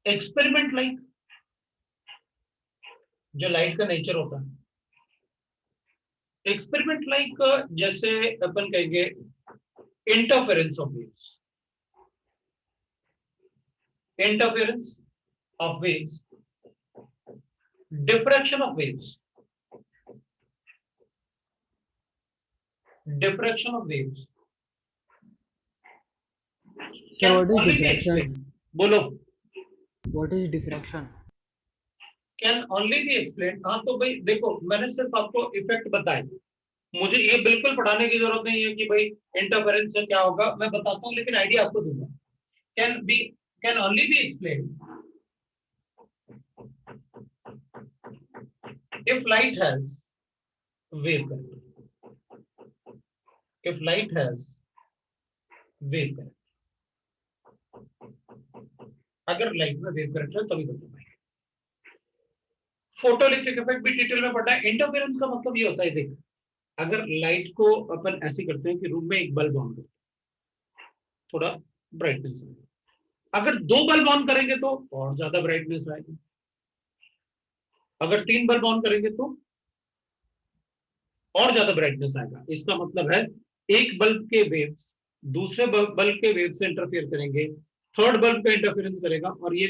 एक्सपेरिमेंट लाइक जो लाइट का नेचर होता है, एक्सपेरिमेंट लाइक जैसे अपन कहेंगे interference of waves, interference of waves, diffraction of waves, diffraction of waves
Sir, what is
only be
diffraction?
explained, बोलो,
What is diffraction?
Can only B explain. हाँ तो भाई देखो, मैंने सिर्फ आपको इफेक्ट बताए, मुझे ये बिल्कुल पढ़ाने की जरूरत नहीं है कि भाई इंटरफेरेंस से क्या होगा, मैं बताता हूँ लेकिन आइडिया आपको दूंगा। Can only B explain if light has wave character, if light has wave character, अगर लाइट में वेव कैरेक्टर है तभी बता पाएंगे। फोटो इलेक्ट्रिक इफेक्ट भी डिटेल में पढ़ा है। इंटरफेरेंस का मतलब ये होता है, देख अगर लाइट को अपन ऐसे करते हैं कि रूम में एक बल्ब ऑन करते हैं, थोड़ा ब्राइटनेस आएगी, अगर दो बल्ब ऑन करेंगे तो और ज्यादा ब्राइटनेस आएगी, अगर तीन बल्ब ऑन करेंगे तो और ज्यादा ब्राइटनेस आएगा। इसका मतलब है एक बल्ब के वेव्स दूसरे बल्ब के वेव से इंटरफेयर करेंगे, थर्ड बल्ब का इंटरफेरेंस करेगा, और ये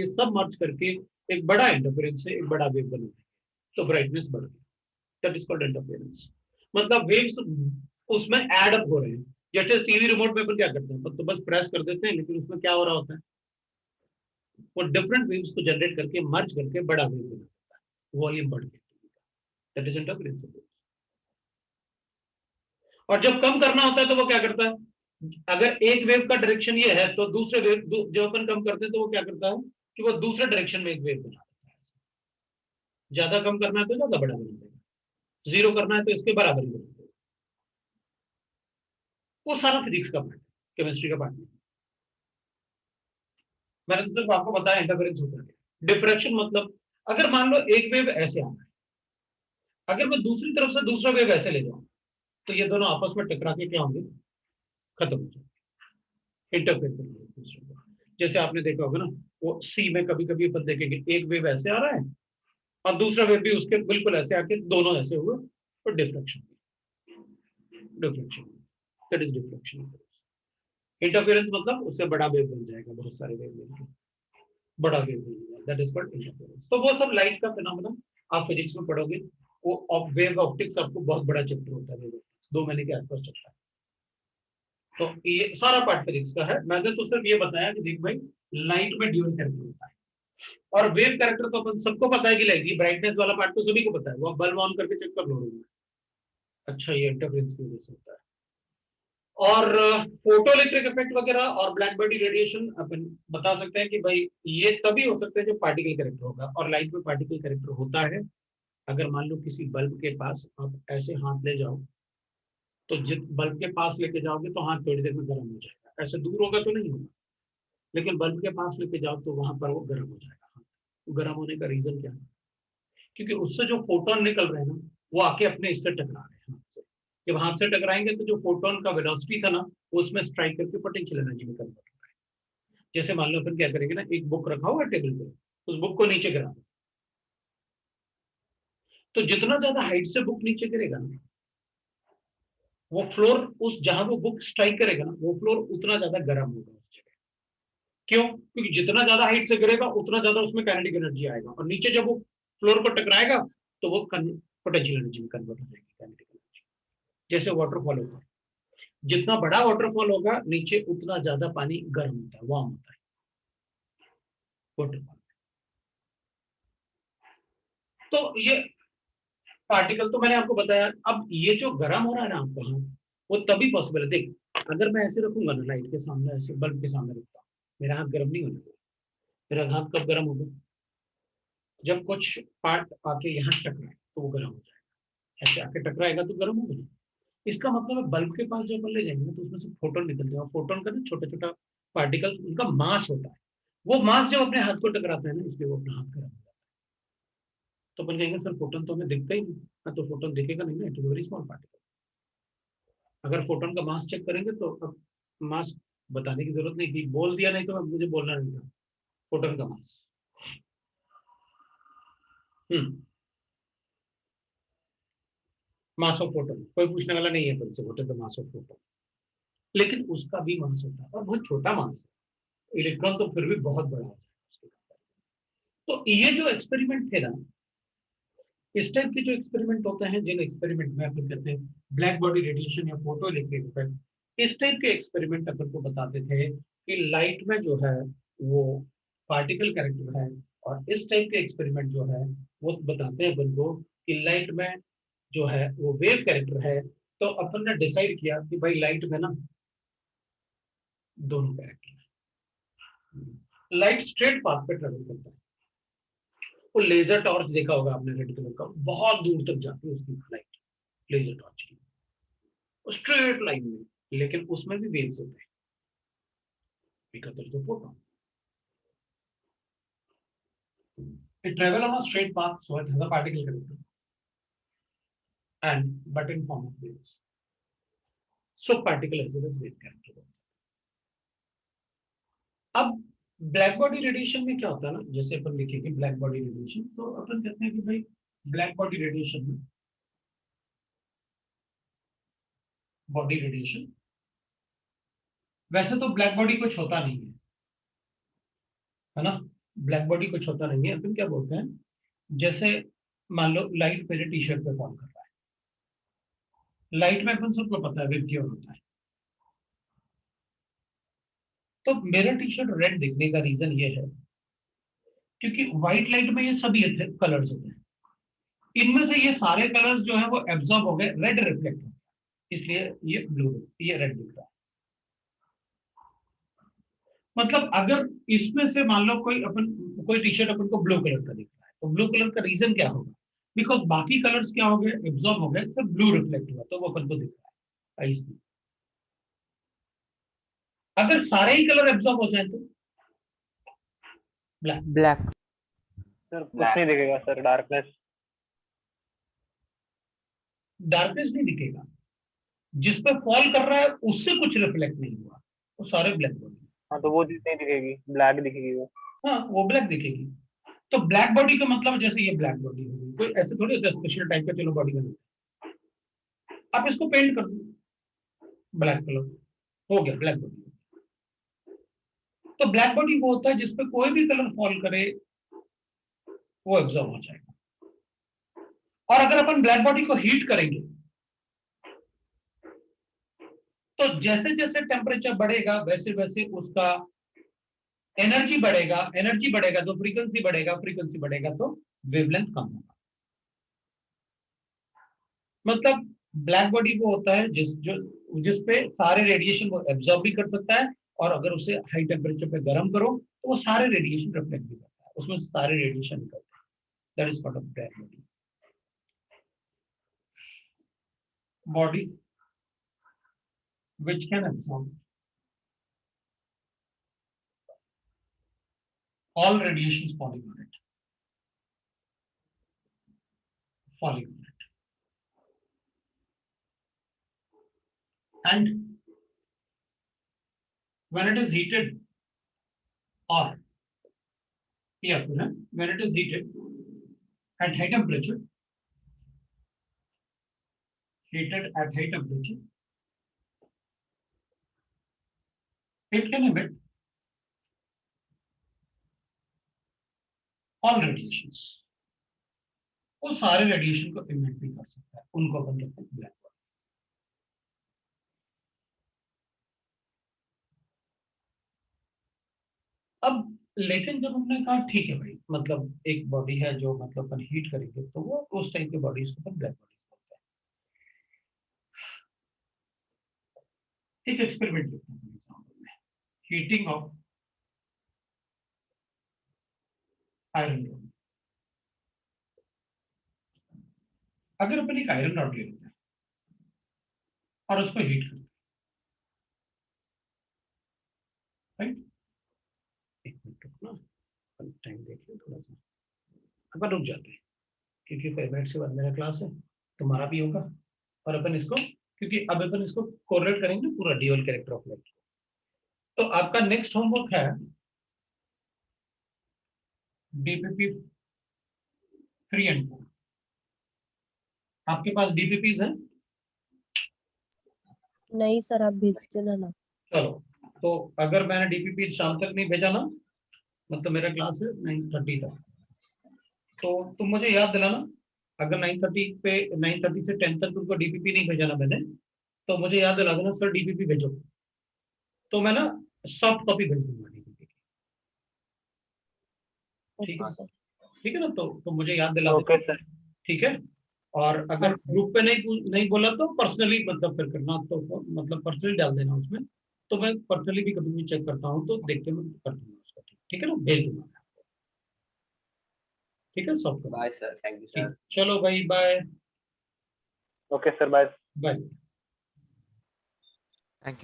सब मर्ज करके एक बड़ा इंटरफेरेंस से एक बड़ा वेव बनेगा, तो ब्राइटनेस बढ़ गई। That is called interference. मतलब वेव्स उसमें ऐड अप हो रहे हैं। जैसे टीवी रिमोट में अपन क्या करते हैं, तो बस प्रेस कर देते हैं, लेकिन उसमें क्या हो रहा होता है, वो डिफरेंट वेव्स को जनरेट करके मर्ज करके बड़ा वेव बना देता है, वॉल्यूम बढ़ के। That is interference. और जब कम करना होता है तो वो क्या करता है, अगर एक वेव का डायरेक्शन ये है तो दूसरे वेव जो अपन कम करते हैं तो वो क्या करता है कि वो दूसरे डायरेक्शन में एक वेव बना देता है। ज्यादा कम करना है तो ज्यादा बड़ा बना देगा, जीरो करना है तो इसके बराबर ही बना देगा। वो सारा फिजिक्स का पार्ट है, केमिस्ट्री का पार्ट नहीं। मैंने तो सिर्फ आपको बताया इंटरफेरेंस होता है। डिफ्रैक्शन मतलब अगर मान लो एक वेव ऐसे आ रहा है, अगर मैं दूसरी तरफ से दूसरा वेव ऐसे ले जाऊं तो ये दोनों आपस में टकरा के क्या होंगे, खत्म हो जाएंगे, इंटरफेयर करेंगे एक दूसरे को। जैसे आपने देखा होगा ना, वो सी में कभी कभी अपन देखेंगे एक वेव ऐसे आ रहा है और दूसरा वेव भी उसके बिल्कुल ऐसे आके दोनों ऐसे हुए, तो diffraction, diffraction, that is diffraction. Interference मतलब उससे बड़ा वेव बन जाएगा, बहुत सारे वेव मिलकर बड़ा वेव बन जाएगा, दैट इज कॉल्ड इंटरफेरेंस। तो वो सब लाइट का फिनोमेना आप फिजिक्स में पढ़ोगे। वो वेव ऑप्टिक्स आपको बहुत बड़ा चैप्टर होता है, वेव ऑप्टिक्स 2 महीने के आसपास चलता है। तो ये सारा पार्ट फिजिक्स का है। मैंने तो सिर्फ ये बताया कि देख भाई, लाइट में ड्यूअल कैरेक्टर होता है और वेव कैरेक्टर तो अपन सबको पता है कि लाइट की ब्राइटनेस वाला पार्ट तो सभी को पता है, वो बल्ब ऑन करके चेक कर लो। अच्छा, ये इंटरफेरेंस की वजह से होता है। और फोटो इलेक्ट्रिक इफेक्ट वगैरह और ब्लैक बॉडी रेडिएशन अपन बता सकते हैं कि भाई ये तभी हो सकता है जब पार्टिकल कैरेक्टर होगा, और लाइट में पार्टिकल कैरेक्टर होता है अगर मान लो किसी बल्ब के पास आप ऐसे हाथ ले जाओ, तो जिस बल्ब के पास लेके जाओगे तो हाथ थोड़ी देर में गर्म हो जाएगा, ऐसे दूर होगा तो नहीं होगा, लेकिन बल्ब के पास लेके जाओ तो वहां पर वो गर्म हो जाएगा। गर्म होने का रीजन क्या है, क्योंकि उससे जो फोटोन निकल रहे हैं ना, वो आके अपने इससे टकरा रहे हैं हाथ से। जब हाथ से टकराएंगे तो जो फोटोन का वेलोसिटी था ना, वो उसमें स्ट्राइक करके पोटेंशियल एनर्जी में कन्वर्ट हो रहा है। जैसे मान लो फिर क्या करेंगे ना, एक बुक रखा हुआ टेबल पे, उस बुक को नीचे गिरा दो, तो जितना ज्यादा हाइट से बुक नीचे गिरेगा ना, वो फ्लोर उस जहां वो बुक स्ट्राइक करेगा ना, वो फ्लोर उतना ज्यादा गर्म होगा उस जगह। क्यों? क्योंकि जितना ज्यादा हाइट से गिरेगा उतना ज्यादा उसमें काइनेटिक एनर्जी आएगा, और नीचे जब वो फ्लोर को टकराएगा तो वो पोटेंशियल एनर्जी में कन्वर्ट हो जाएगी, काइनेटिक एनर्जी। जैसे वाटरफॉल होगा, जितना बड़ा वाटरफॉल होगा नीचे उतना ज्यादा पानी गर्म होता है, वार्म होता है वाटरफॉल। तो ये पार्टिकल तो मैंने आपको बताया। अब ये जो गर्म हो रहा है ना आपका हाथ, वो तभी पॉसिबल है। देख, अगर मैं ऐसे रखूंगा ना लाइट के सामने, ऐसे बल्ब के सामने रखता हूँ, मेरा हाथ गर्म नहीं होगा। मेरा हाथ कब गर्म होगा, जब कुछ पार्ट आके यहाँ टकराए तो वो गर्म हो जाएगा, ऐसे आके टकराएगा तो गर्म होगा। इसका मतलब है बल्ब के पास जब अपन ले जाएंगे तो उसमें से फोटोन निकलते हैं, फोटोन का ना छोटा छोटा पार्टिकल, उनका मास होता है, वो मास जब अपने हाथ को टकराता है ना, इसलिए वो अपना हाथ गर्म हो जाता है। तो अपन कहेंगे सर फोटोन तो हमें दिखता ही नहीं। हाँ, तो फोटोन दिखेगा नहीं ना, it is very small particle. अगर फोटोन का मास चेक करेंगे तो अब मास बताने की जरूरत नहीं थी, बोल दिया, नहीं तो मुझे बोलना नहीं था। फोटोन का मास, मास ऑफ फोटोन, कोई पूछने वाला नहीं है फिर से, what is the mass of photon. लेकिन उसका भी मास होता है और बहुत छोटा मास है। इलेक्ट्रॉन तो फिर भी बहुत बड़ा होता है उसके कंपैरिजन। तो ये जो एक्सपेरिमेंट थे ना, इस टाइप के जो एक्सपेरिमेंट होते हैं, जिन एक्सपेरिमेंट में अपन कहते हैं ब्लैक बॉडी रेडिएशन या फोटो इलेक्ट्रिक इफेक्ट, इस टाइप के एक्सपेरिमेंट अपन को बताते थे कि लाइट में जो है वो पार्टिकल कैरेक्टर है, और इस टाइप के एक्सपेरिमेंट जो है वो बताते हैं अपन को कि लाइट में जो है वो वेव कैरेक्टर है। तो अपन ने डिसाइड किया कि भाई लाइट में ना दोनों कैरेक्टर है। लाइट स्ट्रेट पाथ पे ट्रेवल करता है। वो लेजर टॉर्च देखा होगा आपने, रेड कलर का, बहुत दूर तक जाती है उसकी लाइट, लेजर टॉर्च की, स्ट्रेट लाइन में, लेकिन उसमें भी वेव्स होते हैं because there is a photon. It travel on a straight path, so it has a particle character, and but in form of waves. So particle as well as wave character. अब black body radiation में क्या होता है ना, जैसे अपन लिखेंगे black body radiation, तो अपन कहते हैं कि भाई ब्लैक बॉडी रेडिएशन में, बॉडी रेडिएशन, वैसे तो ब्लैक बॉडी कुछ होता नहीं है ना, ब्लैक बॉडी कुछ होता नहीं है। अपन क्या बोलते हैं, जैसे मान लो लाइट मेरे टी शर्ट पे फॉल कर रहा है, लाइट में अपन सबको पता है वेव क्यों होता है। तो मेरा टी शर्ट रेड दिखने का रीजन ये है क्योंकि व्हाइट लाइट में ये सभी कलर्स होते हैं, इनमें से ये सारे कलर्स जो है वो एब्जॉर्ब हो गए, रेड रिफ्लेक्ट हो गया, इसलिए ये ब्लू, ये रेड दिख रहा है। मतलब अगर इसमें से मान लो कोई टी शर्ट अपन को ब्लू कलर का दिख रहा है, तो ब्लू कलर का रीजन क्या होगा, बिकॉज बाकी कलर्स क्या हो गए, एब्जॉर्ब हो गए, तो ब्लू रिफ्लेक्ट हुआ, तो वो अपन को दिख रहा है इसमें। अगर सारे ही कलर एब्जॉर्ब हो जाए तो ब्लैक।
ब्लैक।
सर कुछ नहीं दिखेगा सर, डार्कनेस।
डार्कनेस नहीं दिखेगा, जिस पे फॉल कर रहा है उससे कुछ रिफ्लेक्ट नहीं हुआ, वो सारे ब्लैक बॉडी।
हाँ तो वो चीज नहीं दिखेगी, ब्लैक दिखेगी वो।
हाँ वो ब्लैक दिखेगी। तो ब्लैक बॉडी का मतलब जैसे ये ब्लैक बॉडी होगी, कोई ऐसे थोड़ी होता है स्पेशल टाइप का, चलो बॉडी बना, आप इसको पेंट कर दो ब्लैक कलर, हो गया ब्लैक बॉडी। तो ब्लैक बॉडी वो होता है जिसपे कोई भी कलर फॉल करे वो एब्जॉर्ब हो जाएगा। और अगर अपन ब्लैक बॉडी को हीट करेंगे तो जैसे जैसे टेम्परेचर बढ़ेगा वैसे वैसे उसका एनर्जी बढ़ेगा, एनर्जी बढ़ेगा तो फ्रीक्वेंसी बढ़ेगा, फ्रीक्वेंसी बढ़ेगा तो वेवलेंथ कम होगा। मतलब ब्लैक बॉडी वो होता है जिसपे सारे रेडिएशन को एब्जॉर्ब भी कर सकता है, और अगर उसे हाई टेम्परेचर पे गर्म करो तो वो सारे रेडिएशन रिफ्लेक्ट भी करता है, उसमें से सारे रेडिएशन निकलते हैं। That is called black body. Body which can absorb all radiations falling on it, and when it is heated, or when it is heated at high temperature, it can emit all radiations, वो सारे radiation को emit भी कर सकता है, उनको अपन कहते हैं ब्लैक बॉडी। अब लेकिन जब हमने कहा ठीक है भाई, मतलब एक बॉडी है जो मतलब अपन हीट करेंगे तो वो उस टाइप की बॉडीज को अपन ब्लैक बॉडी बोलते हैं। एक एक्सपेरिमेंट लेते हैं एग्जांपल में, हीटिंग ऑफ आयरन रॉड। अगर अपन एक आयरन रॉड ले लेते हैं और उसको हीट करते हैं, राइट, एक मिनट रुकना, टाइम देख लो थोड़ा सा, अपन रुक जाते हैं क्योंकि 5 मिनट के बाद मेरा क्लास है, तुम्हारा भी होगा, और अपन इसको क्योंकि अब अपन इसको कोरिलेट करेंगे पूरा ड्यूअल कैरेक्टर ऑफ लाइट। तो आपका नेक्स्ट होमवर्क है डीपीपी 3 and 4। आपके पास डीपीपीज है?
नहीं सर, आप भेज देना ना।
चलो, तो अगर मैंने डीपीपी शाम तक नहीं भेजा ना, मतलब मेरा क्लास है 9:30 तक, तो तुम मुझे याद दिलाना, अगर 9:30 से 10 तक तुमको डीपीपी नहीं भेजा ना मैंने, तो मुझे याद दिला देना सर डीपीपी भेजो, तो मैं ना सॉफ्ट कॉपी भेज दूंगा डीपीपी की। ठीक है
सर।
ठीक है ना, तो मुझे याद दिला
ओके
देना,
सर।
ठीक है। और अगर
हाँ, सर।
ग्रुप पे नहीं बोला तो पर्सनली मतलब फिर करना, तो मतलब पर्सनली डाल देना उसमें, तो मैं पर्सनली भी कभी भी चेक करता हूँ तो देख के मैं कर दूंगा उसको, ठीक है ना, भेज दूंगा, ठीक है soft.
Bye sir, thank you sir.
चलो भाई, bye.
Okay sir, bye.
Bye.
Thank you.